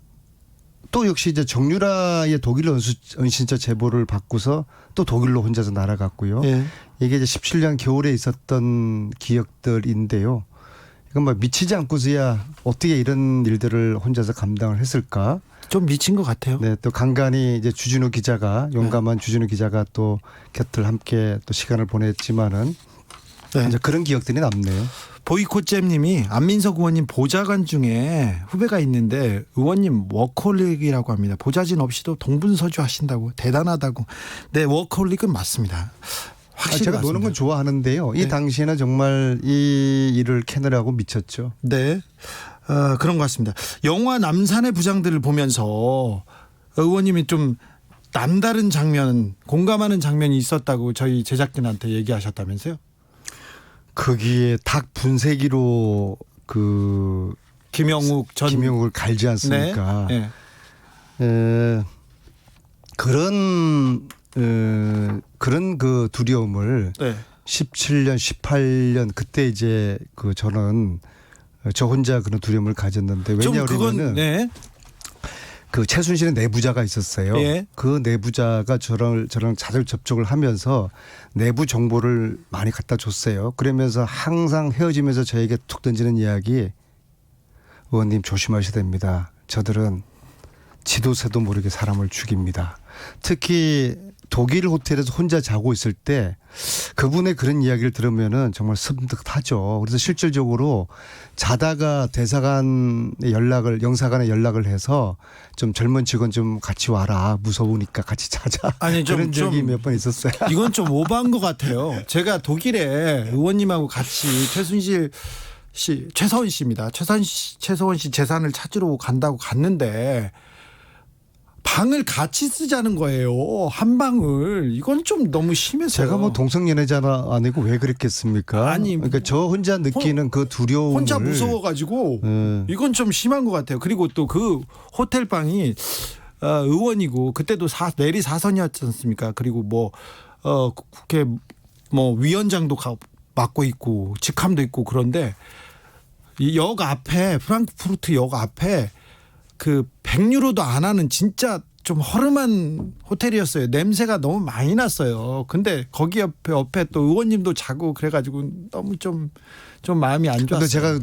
또 역시 이제 정유라의 독일 은신처 제보를 받고서 또 독일로 혼자서 날아갔고요. 예. 이게 이제 17년 겨울에 있었던 기억들인데요. 이건 뭐 미치지 않고서야 어떻게 이런 일들을 혼자서 감당을 했을까? 좀 미친 것 같아요. 네, 또 간간히 이제 주진우 기자가 용감한 주진우 기자가 또 곁을 함께 또 시간을 보냈지만은 네. 이제 그런 기억들이 남네요. 보이콧잼님이 안민석 의원님 보좌관 중에 후배가 있는데 의원님 워커홀릭이라고 합니다. 보좌진 없이도 동분서주 하신다고 대단하다고. 네, 워커홀릭은 맞습니다. 확실히 제가 맞습니다. 노는 건 좋아하는데요. 이 네. 당시에는 정말 이 일을 캐느라고 미쳤죠. 네, 그런 것 같습니다. 영화 남산의 부장들을 보면서 의원님이 좀 남다른 장면, 공감하는 장면이 있었다고 저희 제작진한테 얘기하셨다면서요? 거기에 닭 분쇄기로 김영욱을 갈지 않습니까? 네. 그런 그 두려움을 네. 17년, 18년 그때 이제 저는 저 혼자 그런 두려움을 가졌는데 왜냐하면은 네. 그 최순실의 내부자가 있었어요. 예. 그 내부자가 저랑 자주 접촉을 하면서 내부 정보를 많이 갖다 줬어요. 그러면서 항상 헤어지면서 저에게 툭 던지는 이야기, 의원님 조심하셔야 됩니다. 저들은 지도새도 모르게 사람을 죽입니다. 특히 독일 호텔에서 혼자 자고 있을 때 그분의 그런 이야기를 들으면은 정말 섬뜩하죠. 그래서 실질적으로 자다가 대사관에 영사관에 연락을 해서 좀 젊은 직원 좀 같이 와라. 무서우니까 같이 자자. 아니, 그런 적이 몇 번 있었어요. 이건 좀 오버한 것 같아요. 제가 독일에 의원님하고 같이 최서원 씨입니다. 최서원 씨 재산을 찾으러 간다고 갔는데 방을 같이 쓰자는 거예요. 한 방을. 이건 좀 너무 심했어요. 제가 뭐 동성연애자나 아니고 왜 그랬겠습니까? 아니, 그러니까 저 혼자 느끼는 그 두려움을 혼자 무서워가지고 이건 좀 심한 것 같아요. 그리고 또 그 호텔 방이 의원이고 그때도 내리 4선이었지 않습니까? 그리고 국회 위원장도 맡고 있고 직함도 있고 그런데 이 역 앞에 프랑크푸르트 역 앞에 그 100유로도 안 하는 진짜 좀 허름한 호텔이었어요. 냄새가 너무 많이 났어요. 근데 거기 옆에 또 의원님도 자고 그래가지고 너무 좀 마음이 안 좋았어요. 근데 제가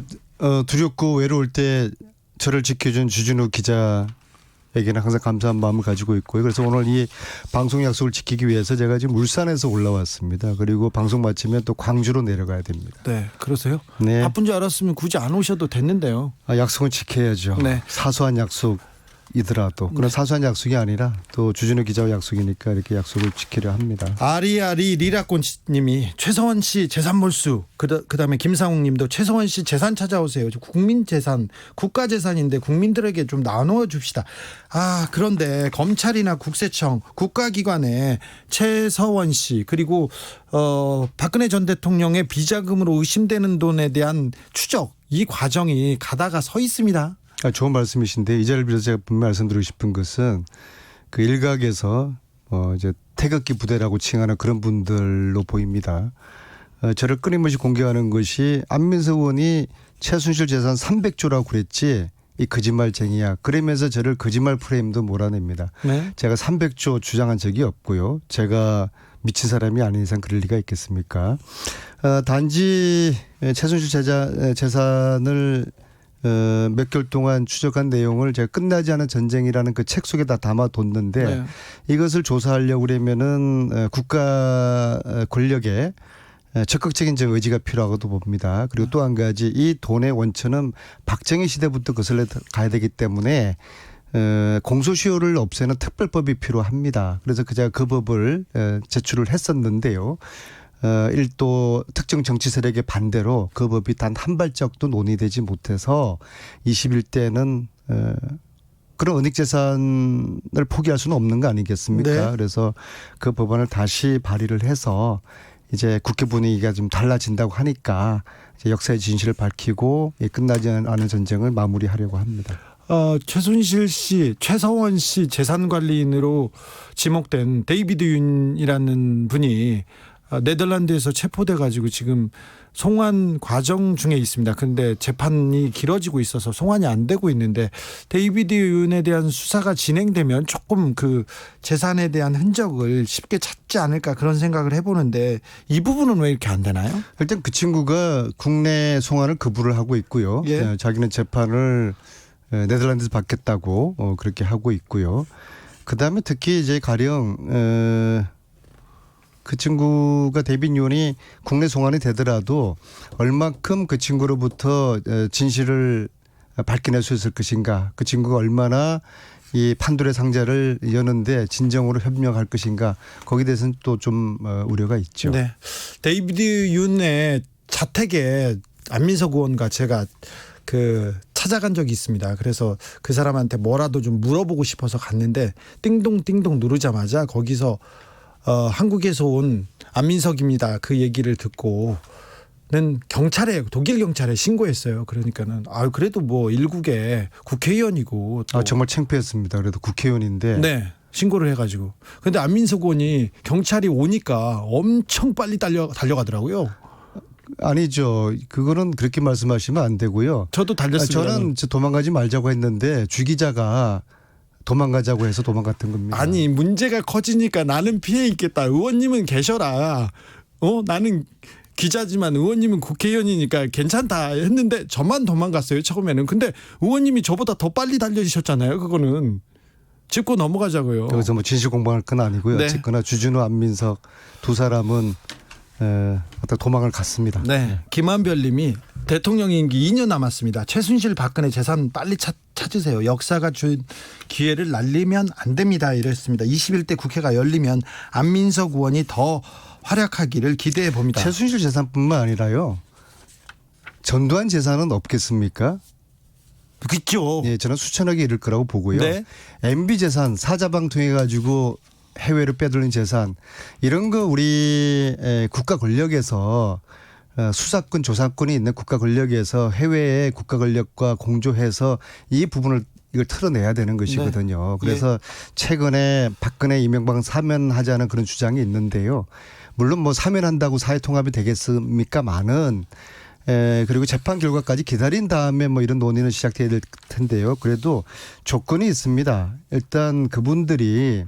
두렵고 외로울 때 저를 지켜준 주진우 기자에게는 항상 감사한 마음을 가지고 있고요. 그래서 오늘 이 방송 약속을 지키기 위해서 제가 지금 울산에서 올라왔습니다. 그리고 방송 마치면 또 광주로 내려가야 됩니다. 네, 그러세요? 네. 바쁜 줄 알았으면 굳이 안 오셔도 됐는데요. 약속은 지켜야죠. 네. 사소한 약속이더라도 그런 사소한 약속이 아니라 또 주진우 기자와 약속이니까 이렇게 약속을 지키려 합니다. 아리아리 리라꽃님이 최서원 씨 재산 몰수 그다음에 김상욱님도 최서원 씨 재산 찾아오세요. 국민 재산 국가 재산인데 국민들에게 좀 나눠 줍시다. 그런데 검찰이나 국세청 국가기관에 최서원 씨 그리고 박근혜 전 대통령의 비자금으로 의심되는 돈에 대한 추적 이 과정이 가다가 서 있습니다. 좋은 말씀이신데 이 자리를 빌어서 제가 분명 말씀드리고 싶은 것은 그 일각에서 이제 태극기 부대라고 칭하는 그런 분들로 보입니다. 저를 끊임없이 공격하는 것이 안민석 의원이 최순실 재산 300조라고 그랬지 이 거짓말쟁이야. 그러면서 저를 거짓말 프레임도 몰아냅니다. 네. 제가 300조 주장한 적이 없고요. 제가 미친 사람이 아닌 이상 그럴 리가 있겠습니까? 단지 최순실 재산을 몇 개월 동안 추적한 내용을 제가 끝나지 않은 전쟁이라는 그 책 속에 다 담아뒀는데 네. 이것을 조사하려고 그러면은 국가 권력의 적극적인 의지가 필요하고도 봅니다. 그리고 또 한 가지 이 돈의 원천은 박정희 시대부터 거슬러 가야 되기 때문에 공소시효를 없애는 특별법이 필요합니다. 그래서 제가 그 법을 제출을 했었는데요. 일도 특정 정치 세력의 반대로 그 법이 단 한 발짝도 논의되지 못해서 21대는 그런 은닉재산을 포기할 수는 없는 거 아니겠습니까? 네. 그래서 그 법안을 다시 발의를 해서 이제 국회 분위기가 좀 달라진다고 하니까 이제 역사의 진실을 밝히고 끝나지 않은 전쟁을 마무리하려고 합니다. 최순실 씨, 최서원 씨 재산관리인으로 지목된 데이비드 윤이라는 분이 네덜란드에서 체포돼 가지고 지금 송환 과정 중에 있습니다. 그런데 재판이 길어지고 있어서 송환이 안 되고 있는데 데이비드 윤에 대한 수사가 진행되면 조금 그 재산에 대한 흔적을 쉽게 찾지 않을까 그런 생각을 해보는데 이 부분은 왜 이렇게 안 되나요? 일단 그 친구가 국내 송환을 거부를 하고 있고요. 예. 자기는 재판을 네덜란드에서 받겠다고 그렇게 하고 있고요. 그다음에 특히 이제 가령 그 친구가 데이비드 윤이 국내 송환이 되더라도 얼마큼 그 친구로부터 진실을 밝혀낼 수 있을 것인가, 그 친구가 얼마나 이 판도의 상자를 여는데 진정으로 협력할 것인가, 거기에 대해서는 또 좀 우려가 있죠. 네. 데이비드 윤의 자택에 안민석 의원과 제가 찾아간 적이 있습니다. 그래서 그 사람한테 뭐라도 좀 물어보고 싶어서 갔는데 띵동띵동 누르자마자 거기서 한국에서 온 안민석입니다. 그 얘기를 듣고는 독일 경찰에 신고했어요. 그러니까는 그래도 뭐 일국의 국회의원이고 또 정말 창피했습니다. 그래도 국회의원인데. 네. 신고를 해가지고. 근데 안민석 의원이 경찰이 오니까 엄청 빨리 달려가더라고요. 아니죠. 그거는 그렇게 말씀하시면 안 되고요. 저도 달렸습니다. 저는 도망가지 말자고 했는데 주 기자가 도망가자고 해서 도망갔던 겁니다. 아니 문제가 커지니까 나는 피해 있겠다. 의원님은 계셔라. 나는 기자지만 의원님은 국회의원이니까 괜찮다 했는데 저만 도망갔어요 처음에는. 근데 의원님이 저보다 더 빨리 달려주셨잖아요. 그거는 짚고 넘어가자고요. 여기서 뭐 진실 공방할 건 아니고요. 네. 어쨌거나 주진우, 안민석 두 사람은 어떤 도망을 갔습니다. 네. 김한별님이 대통령 임기 2년 남았습니다. 최순실 박근혜 재산 빨리 찾으세요. 역사가 준 기회를 날리면 안 됩니다. 이랬습니다. 21대 국회가 열리면 안민석 의원이 더 활약하기를 기대해 봅니다. 최순실 재산뿐만 아니라요. 전두환 재산은 없겠습니까? 그렇죠. 예, 저는 수천억에 이를 거라고 보고요. 네. MB 재산 사자방 통해 가지고 해외로 빼돌린 재산 이런 거 우리 국가 권력에서 수사권 조사권이 있는 국가 권력에서 해외의 국가 권력과 공조해서 이 부분을 이걸 털어내야 되는 것이거든요. 네. 그래서 최근에 박근혜 이명박 사면하자는 그런 주장이 있는데요. 물론 뭐 사면한다고 사회 통합이 되겠습니까만은 그리고 재판 결과까지 기다린 다음에 뭐 이런 논의는 시작돼야 될 텐데요. 그래도 조건이 있습니다. 일단 그분들이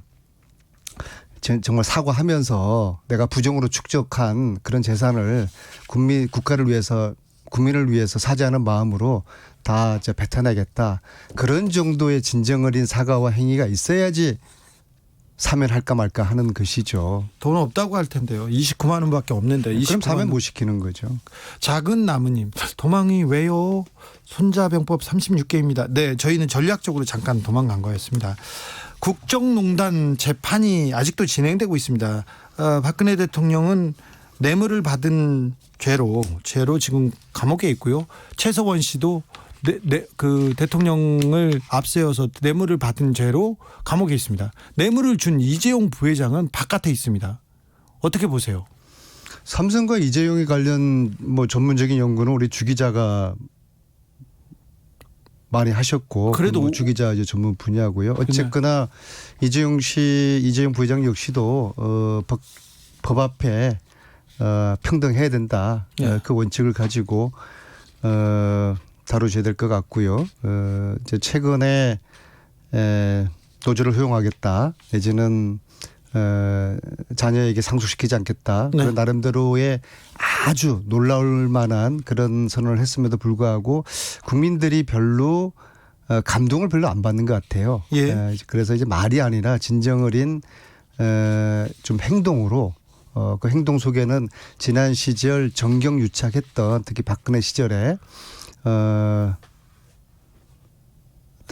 정말 사과하면서 내가 부정으로 축적한 그런 재산을 국가를 위해서 국민을 위해서 사죄하는 마음으로 다 이제 뱉어내겠다. 그런 정도의 진정 어린 사과와 행위가 있어야지 사면할까 말까 하는 것이죠. 돈 없다고 할 텐데요. 29만 원밖에 없는데. 그럼 사면 못 시키는 거죠. 작은 나무님 도망이 왜요? 손자병법 36개입니다. 네, 저희는 전략적으로 잠깐 도망간 거였습니다. 국정농단 재판이 아직도 진행되고 있습니다. 박근혜 대통령은 뇌물을 받은 죄로 지금 감옥에 있고요. 최서원 씨도 그 대통령을 앞세워서 뇌물을 받은 죄로 감옥에 있습니다. 뇌물을 준 이재용 부회장은 바깥에 있습니다. 어떻게 보세요? 삼성과 이재용에 관련 뭐 전문적인 연구는 우리 주 기자가 많이 하셨고 그래도 뭐 주 기자 이제 전문 분야고요. 어쨌거나 이재용 부회장 역시도 법 앞에 평등해야 된다. 예. 그 원칙을 가지고 다루셔야 될 것 같고요. 이제 최근에 노조를 허용하겠다. 내지는 자녀에게 상속시키지 않겠다. 네. 그런 나름대로의 아주 놀라울 만한 그런 선언을 했음에도 불구하고 국민들이 별로 감동을 별로 안 받는 것 같아요. 예. 그래서 이제 말이 아니라 진정 어린 좀 행동으로 그 행동 속에는 지난 시절 정경유착했던 특히 박근혜 시절에 어떤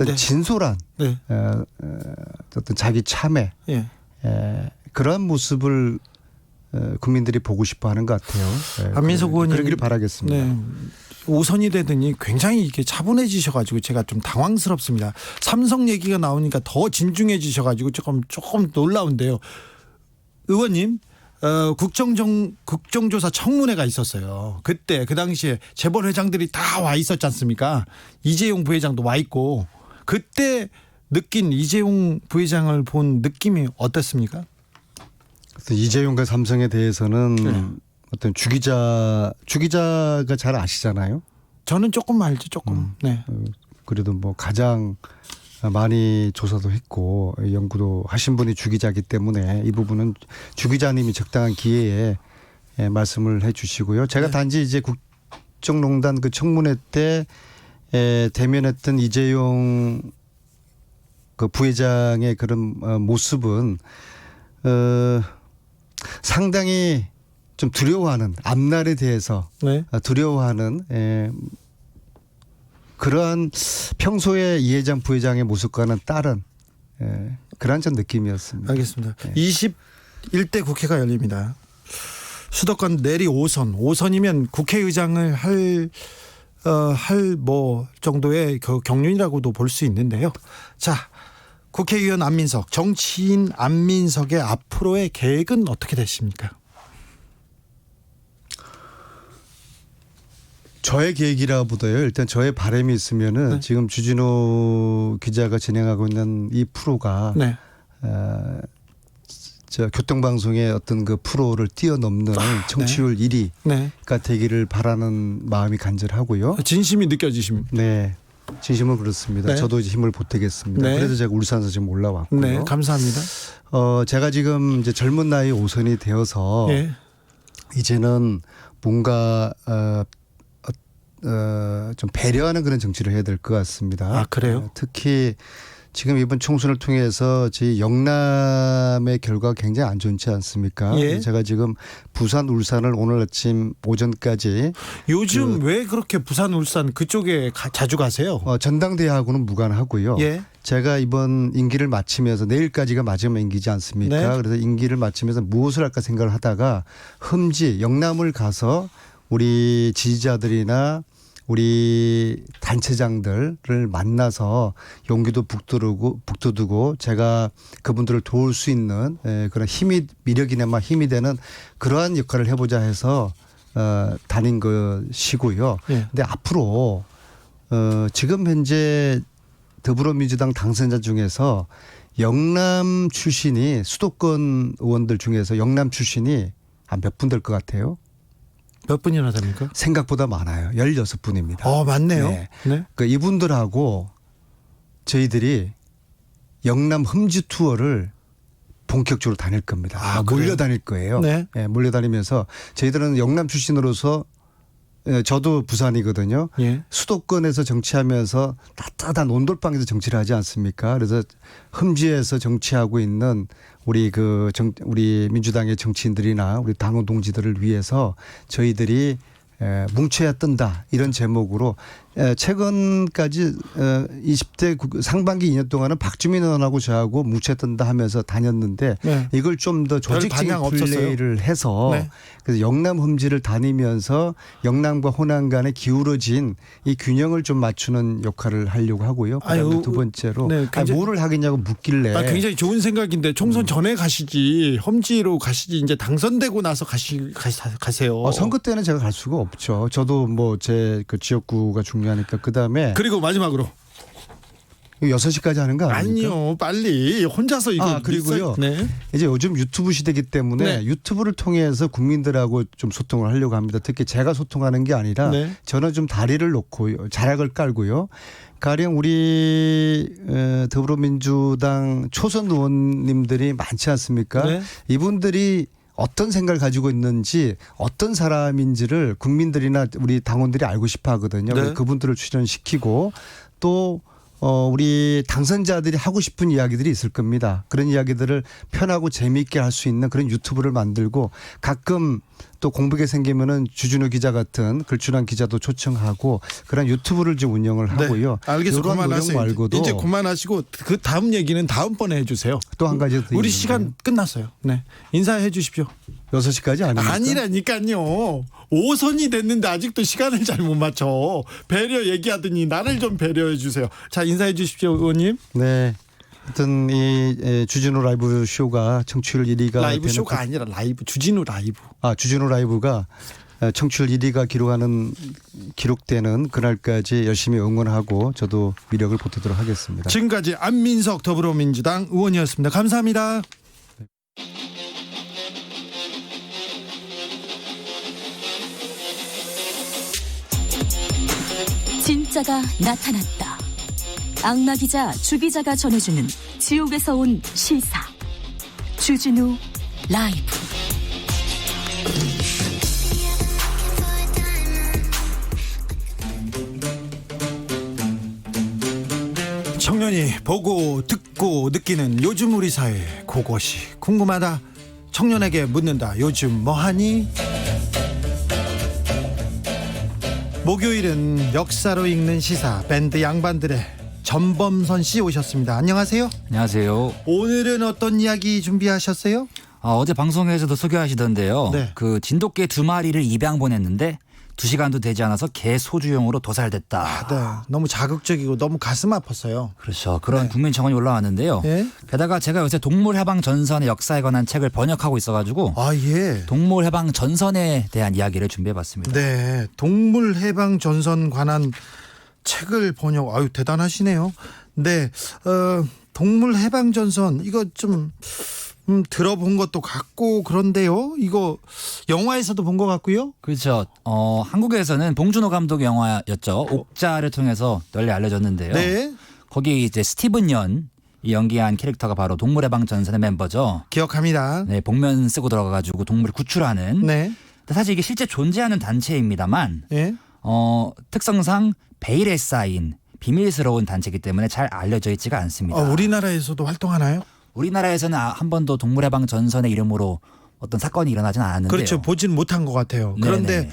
네. 진솔한 네. 어떤 자기 참회 예. 그런 모습을 국민들이 보고 싶어하는 것 같아요. 안민석 의원님 그러기를 바라겠습니다. 네. 5선이 되더니 굉장히 이렇게 차분해지셔가지고 제가 좀 당황스럽습니다. 삼성 얘기가 나오니까 더 진중해지셔가지고 조금 놀라운데요. 의원님. 국정조사 청문회가 있었어요. 그때 그 당시에 재벌 회장들이 다 와 있었지 않습니까? 이재용 부회장도 와 있고 그때 느낀 이재용 부회장을 본 느낌이 어떻습니까? 이재용과 삼성에 대해서는 네. 어떤 주기자가 잘 아시잖아요. 저는 조금 알죠, 조금. 네. 그래도 뭐 가장 많이 조사도 했고 연구도 하신 분이 주기자이기 때문에 이 부분은 주기자님이 적당한 기회에 말씀을 해주시고요. 제가 네. 단지 이제 국정농단 그 청문회 때 대면했던 이재용 그 부회장의 그런 모습은 상당히 좀 두려워하는 앞날에 대해서 네. 두려워하는 그러한 평소에 이 회장 부회장의 모습과는 다른 그러한 좀 느낌이었습니다. 알겠습니다. 네. 21대 국회가 열립니다. 수도권 내리 5선이면 국회의장을 할 뭐 정도의 그 경륜이라고도 볼 수 있는데요. 자, 국회의원 안민석, 정치인 안민석의 앞으로의 계획은 어떻게 되십니까? 저의 계획이라보다요. 일단 저의 바람이 있으면은 네. 지금 주진우 기자가 진행하고 있는 이 프로가 네. 저 교통방송의 어떤 그 프로를 뛰어넘는 청취율 1위가 네. 되기를 바라는 마음이 간절하고요. 진심이 느껴지십니까? 네. 진심은 그렇습니다. 네. 저도 이제 힘을 보태겠습니다. 네. 그래서 제가 울산에서 지금 올라왔고요. 네, 감사합니다. 제가 지금 이제 젊은 나이 5선이 되어서 예. 이제는 뭔가 좀 배려하는 그런 정치를 해야 될 것 같습니다. 아, 그래요? 특히 지금 이번 총선을 통해서 저희 영남의 결과가 굉장히 안 좋지 않습니까? 예. 제가 지금 부산, 울산을 오늘 아침 오전까지 요즘 왜 그렇게 부산, 울산 그쪽에 자주 가세요? 전당대회하고는 무관하고요. 예. 제가 이번 임기를 마치면서 내일까지가 마지막 임기지 않습니까? 네. 그래서 임기를 마치면서 무엇을 할까 생각을 하다가 흠지 영남을 가서 우리 지지자들이나 우리 단체장들을 만나서 용기도 북돋우고 제가 그분들을 도울 수 있는 그런 미력이나마 힘이 되는 그러한 역할을 해보자 해서 다닌 것이고요. 예. 근데 앞으로 지금 현재 더불어민주당 당선자 중에서 영남 출신이 수도권 의원들 중에서 영남 출신이 한 몇 분 될 것 같아요? 몇 분이나 됩니까? 생각보다 많아요. 16분입니다. 맞네요. 네. 네. 그 이분들하고 저희들이 영남 흠지 투어를 본격적으로 다닐 겁니다. 아, 그래요? 몰려다닐 거예요. 네. 몰려다니면서 저희들은 영남 출신으로서 저도 부산이거든요. 예. 수도권에서 정치하면서 따뜻한 온돌방에서 정치를 하지 않습니까? 그래서 흠지에서 정치하고 있는 우리 민주당의 정치인들이나 우리 당원 동지들을 위해서 저희들이 뭉쳐야 뜬다 이런 제목으로 최근까지 20대 상반기 2년 동안은 박주민 의원하고 저하고 뭉쳐야 뜬다 하면서 다녔는데 네. 이걸 좀 더 조직적인 방향 없었어요. 플레이를 해서 네. 그래서 영남 흠지를 다니면서 영남과 호남 간에 기울어진 이 균형을 좀 맞추는 역할을 하려고 하고요. 그다음에 두 번째로 네, 굉장히- 뭐를 하겠냐고 묻길래 굉장히 좋은 생각인데 총선 전에 가시지 험지로 가시지 이제 당선되고 나서 가세요. 선거 때는 제가 갈 수가 없죠. 저도 뭐 제 그 지역구가 중요하니까 그다음에 그리고 마지막으로 6시까지 하는 거 아닙니까? 아니요, 빨리 혼자서 이거 그리고요. 네. 이제 요즘 유튜브 시대이기 때문에 네. 유튜브를 통해서 국민들하고 좀 소통을 하려고 합니다. 특히 제가 소통하는 게 아니라 네. 저는 좀 다리를 놓고 자락을 깔고요. 가령 우리 더불어민주당 초선 의원님들이 많지 않습니까? 네. 이분들이 어떤 생각을 가지고 있는지 어떤 사람인지를 국민들이나 우리 당원들이 알고 싶어 하거든요. 네. 그래서 그분들을 출연시키고 또 우리 당선자들이 하고 싶은 이야기들이 있을 겁니다. 그런 이야기들을 편하고 재미있게 할 수 있는 그런 유튜브를 만들고 가끔 또 공백이 생기면은 주진우 기자 같은 글출한 기자도 초청하고 그런 유튜브를 좀 운영을 하고요. 네. 알겠습니다. 이런 노력 그만하세요. 말고도 이제 그만하시고 그 다음 얘기는 다음번에 해주세요. 또 한 가지 더 우리 있는데요. 시간 끝났어요. 네, 인사해 주십시오. 6시까지 아닙니까? 아니라니까요. 5선이 됐는데 아직도 시간을 잘 못 맞춰. 배려 얘기하더니 나를 좀 배려해 주세요. 자, 인사해 주십시오, 의원님. 네. 하여튼 이 주진우 라이브 쇼가 청취율 1위가 라이브 쇼가 아니라 라이브 주진우 라이브. 주진우 라이브가 청취율 1위가 기록되는 그날까지 열심히 응원하고 저도 미력을 보태도록 하겠습니다. 지금까지 안민석 더불어민주당 의원이었습니다. 감사합니다. 능력자가 나타났다. 악마 기자 주 기자가 전해주는 지옥에서 온 실사. 주진우 라이브. 청년이 보고 듣고 느끼는 요즘 우리 사회, 그것이 궁금하다. 청년에게 묻는다. 요즘 뭐하니? 목요일은 역사로 읽는 시사, 밴드 양반들의 전범선 씨 오셨습니다. 안녕하세요. 안녕하세요. 오늘은 어떤 이야기 준비하셨어요? 어제 방송에서도 소개하시던데요. 네. 그 진돗개 2마리를 입양 보냈는데 2시간도 되지 않아서 개 소주용으로 도살됐다. 네, 너무 자극적이고 너무 가슴 아팠어요. 그렇죠. 그런 네. 국민청원이 올라왔는데요. 예? 게다가 제가 요새 동물해방전선의 역사에 관한 책을 번역하고 있어가지고 아, 예. 동물해방전선에 대한 이야기를 준비해봤습니다. 네, 동물 해방 전선 관한 책을 번역. 아유, 대단하시네요. 네, 동물 해방 전선 이거 좀 들어본 것도 같고 그런데요. 이거 영화에서도 본 것 같고요. 그렇죠. 한국에서는 봉준호 감독의 영화였죠. 옥자를 통해서 널리 알려졌는데요. 네, 거기 이제 스티븐 연이 연기한 캐릭터가 바로 동물해방전선의 멤버죠. 기억합니다. 네, 복면 쓰고 들어가가지고 동물을 구출하는. 네, 사실 이게 실제 존재하는 단체입니다만, 예, 특성상 베일에 쌓인 비밀스러운 단체이기 때문에 잘 알려져 있지가 않습니다. 우리나라에서도 활동하나요? 우리나라에서는 한 번도 동물해방 전선의 이름으로 어떤 사건이 일어나진 않았는데요. 그렇죠. 보진 못한 것 같아요. 그런데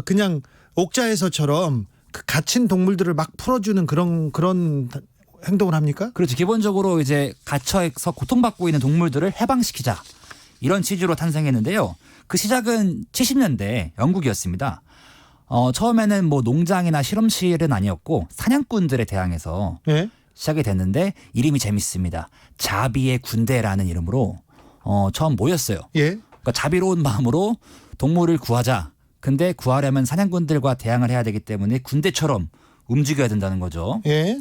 그냥 옥자에서처럼 그 갇힌 동물들을 막 풀어주는 그런 행동을 합니까? 그렇죠. 기본적으로 이제 갇혀서 고통받고 있는 동물들을 해방시키자 이런 취지로 탄생했는데요. 그 시작은 70년대 영국이었습니다. 처음에는 뭐 농장이나 실험실은 아니었고 사냥꾼들에 대항해서 예, 시작이 됐는데 이름이 재밌습니다. 자비의 군대라는 이름으로 처음 모였어요. 예, 그러니까 자비로운 마음으로 동물을 구하자. 근데 구하려면 사냥꾼들과 대항을 해야 되기 때문에 군대처럼 움직여야 된다는 거죠. 예,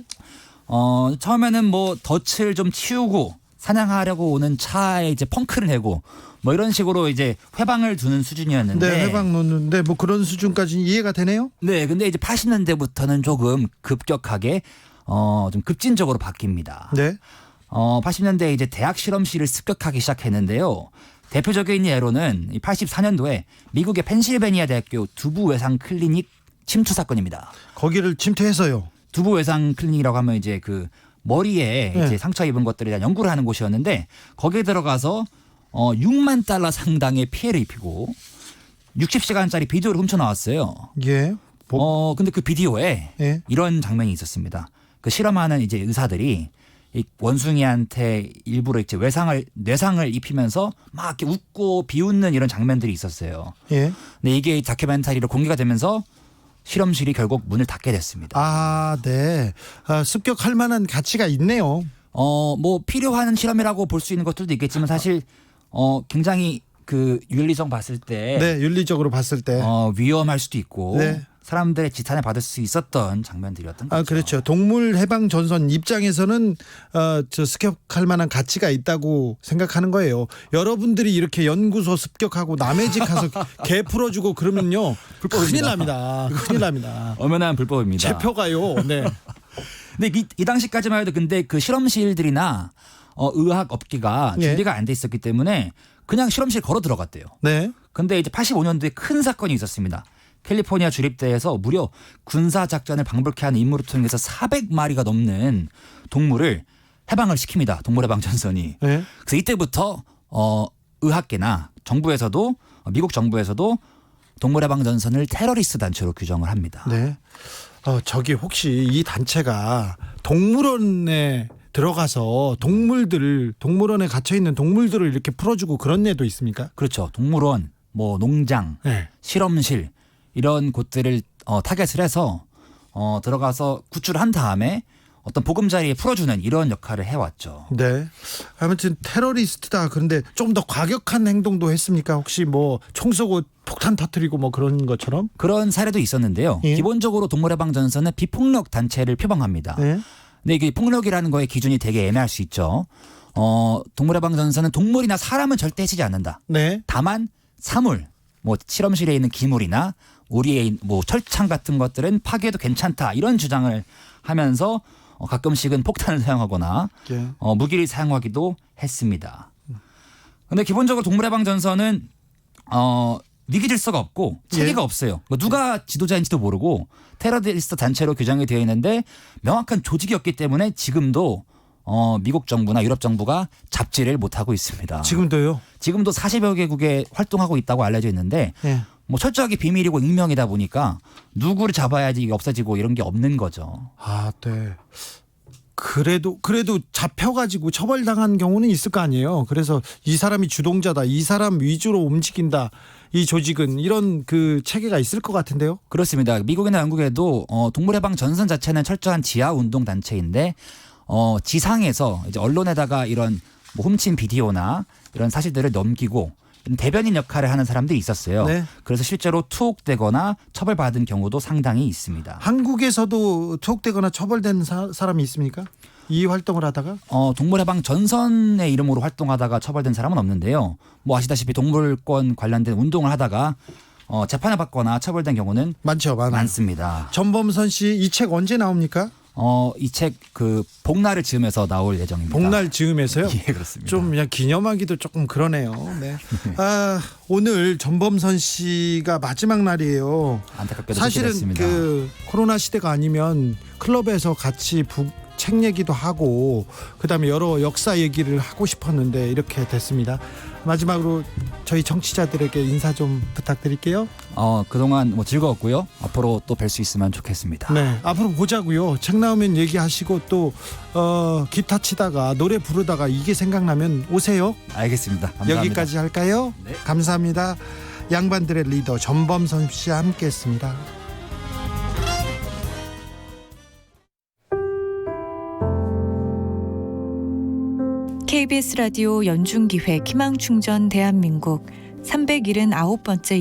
처음에는 뭐 덫을 좀 치우고 사냥하려고 오는 차에 이제 펑크를 내고 뭐 이런 식으로 이제 회방을 두는 수준이었는데. 네, 해방 놓는데 뭐 그런 수준까지 이해가 되네요. 네, 근데 이제 80년대부터는 조금 급격하게 좀 급진적으로 바뀝니다. 네, 80년대에 이제 대학 실험실을 습격하기 시작했는데요. 대표적인 예로는 84년도에 미국의 펜실베니아 대학교 두부 외상 클리닉 침투 사건입니다. 거기를 침투해서요. 두부 외상 클리닉이라고 하면 이제 그 머리에 네. 이제 상처 입은 것들에 대한 연구를 하는 곳이었는데 거기에 들어가서 6만 달러 상당의 피해를 입히고 60시간짜리 비디오를 훔쳐 나왔어요. 예, 근데 그 비디오에 예, 이런 장면이 있었습니다. 그 실험하는 이제 의사들이 이 원숭이한테 일부러 이제 뇌상을 입히면서 막 이렇게 웃고 비웃는 이런 장면들이 있었어요. 예. 근데 이게 다큐멘터리로 공개가 되면서 실험실이 결국 문을 닫게 됐습니다. 아, 네. 습격할 만한 가치가 있네요. 뭐 필요한 실험이라고 볼 수 있는 것들도 있겠지만 사실 굉장히 그 윤리성 봤을 때 네, 윤리적으로 봤을 때. 위험할 수도 있고 네. 사람들의 지탄을 받을 수 있었던 장면들이었던 거죠. 그렇죠. 동물 해방 전선 입장에서는 저 습격할 만한 가치가 있다고 생각하는 거예요. 여러분들이 이렇게 연구소 습격하고 남의 집 가서 개 풀어주고 그러면요, 큰일 납니다. 큰일 납니다. 엄연한 불법입니다. 체표가요. 네. 근데 이 당시까지만 해도 근데 그 실험실들이나 의학 업계가 예. 준비가 안 돼 있었기 때문에 그냥 실험실 걸어 들어갔대요. 네. 근데 이제 85년도에 큰 사건이 있었습니다. 캘리포니아 주립대에서 무려 군사 작전을 방불케 하는 임무를 통해서 400마리가 넘는 동물을 해방을 시킵니다. 동물해방전선이. 네. 그래서 이때부터 의학계나 정부에서도 미국 정부에서도 동물해방전선을 테러리스트 단체로 규정을 합니다. 네. 저기 혹시 이 단체가 동물원에 들어가서 동물원에 갇혀 있는 동물들을 이렇게 풀어주고 그런 애도 있습니까? 그렇죠. 동물원, 뭐 농장, 네. 실험실 이런 곳들을 타겟을 해서 들어가서 구출을 한 다음에 어떤 보금자리에 풀어주는 이런 역할을 해왔죠. 네. 아무튼 테러리스트다. 그런데 좀 더 과격한 행동도 했습니까? 혹시 뭐 총 쏘고 폭탄 터뜨리고 뭐 그런 것처럼? 그런 사례도 있었는데요. 예. 기본적으로 동물해방전선은 비폭력 단체를 표방합니다. 네. 근데 이게 폭력이라는 거의 기준이 되게 애매할 수 있죠. 동물해방전선은 동물이나 사람은 절대 해치지 않는다. 네. 다만 사물, 뭐 실험실에 있는 기물이나 우리의 뭐 철창 같은 것들은 파괴해도 괜찮다 이런 주장을 하면서 가끔씩은 폭탄을 사용하거나 예. 무기를 사용하기도 했습니다. 근데 기본적으로 동물해방전선은 위기 질서가 없고 체계가 예. 없어요. 뭐 누가 지도자인지도 모르고 테러리스트 단체로 규정이 되어 있는데 명확한 조직이 없기 때문에 지금도 미국 정부나 유럽 정부가 잡지를 못하고 있습니다. 지금도요? 지금도 40여 개국에 활동하고 있다고 알려져 있는데 예. 뭐 철저하게 비밀이고 익명이다 보니까 누구를 잡아야지 이게 없어지고 이런 게 없는 거죠. 아, 네. 그래도 잡혀가지고 처벌당한 경우는 있을 거 아니에요. 그래서 이 사람이 주동자다, 이 사람 위주로 움직인다, 이 조직은 이런 그 체계가 있을 것 같은데요. 그렇습니다. 미국이나 영국에도 동물해방 전선 자체는 철저한 지하 운동 단체인데 지상에서 이제 언론에다가 이런 뭐 훔친 비디오나 이런 사실들을 넘기고 대변인 역할을 하는 사람들이 있었어요. 네. 그래서 실제로 투옥되거나 처벌받은 경우도 상당히 있습니다. 한국에서도 투옥되거나 처벌된 사람이 있습니까? 이 활동을 하다가? 동물해방 전선의 이름으로 활동하다가 처벌된 사람은 없는데요. 뭐 아시다시피 동물권 관련된 운동을 하다가 재판을 받거나 처벌된 경우는 많아요. 많습니다. 전범선 씨 이 책 언제 나옵니까? 이 책 그 복날을 즈음해서 나올 예정입니다. 복날 즈음에서요? 예, 그렇습니다. 좀 그냥 기념하기도 조금 그러네요. 네. 아, 오늘 전범선 씨가 마지막 날이에요. 안타깝게도 사실은 그렇습니다. 그 코로나 시대가 아니면 클럽에서 같이 책 얘기도 하고 그다음에 여러 역사 얘기를 하고 싶었는데 이렇게 됐습니다. 마지막으로 저희 청취자들에게 인사 좀 부탁드릴게요. 그동안 뭐 즐거웠고요. 앞으로 또 뵐 수 있으면 좋겠습니다. 네, 앞으로 보자고요. 책 나오면 얘기하시고 또 기타 치다가 노래 부르다가 이게 생각나면 오세요. 알겠습니다. 감사합니다. 여기까지 할까요? 네. 감사합니다. 양반들의 리더 전범선 씨와 함께했습니다. KBS 라디오 연중기획 희망충전 대한민국 379번째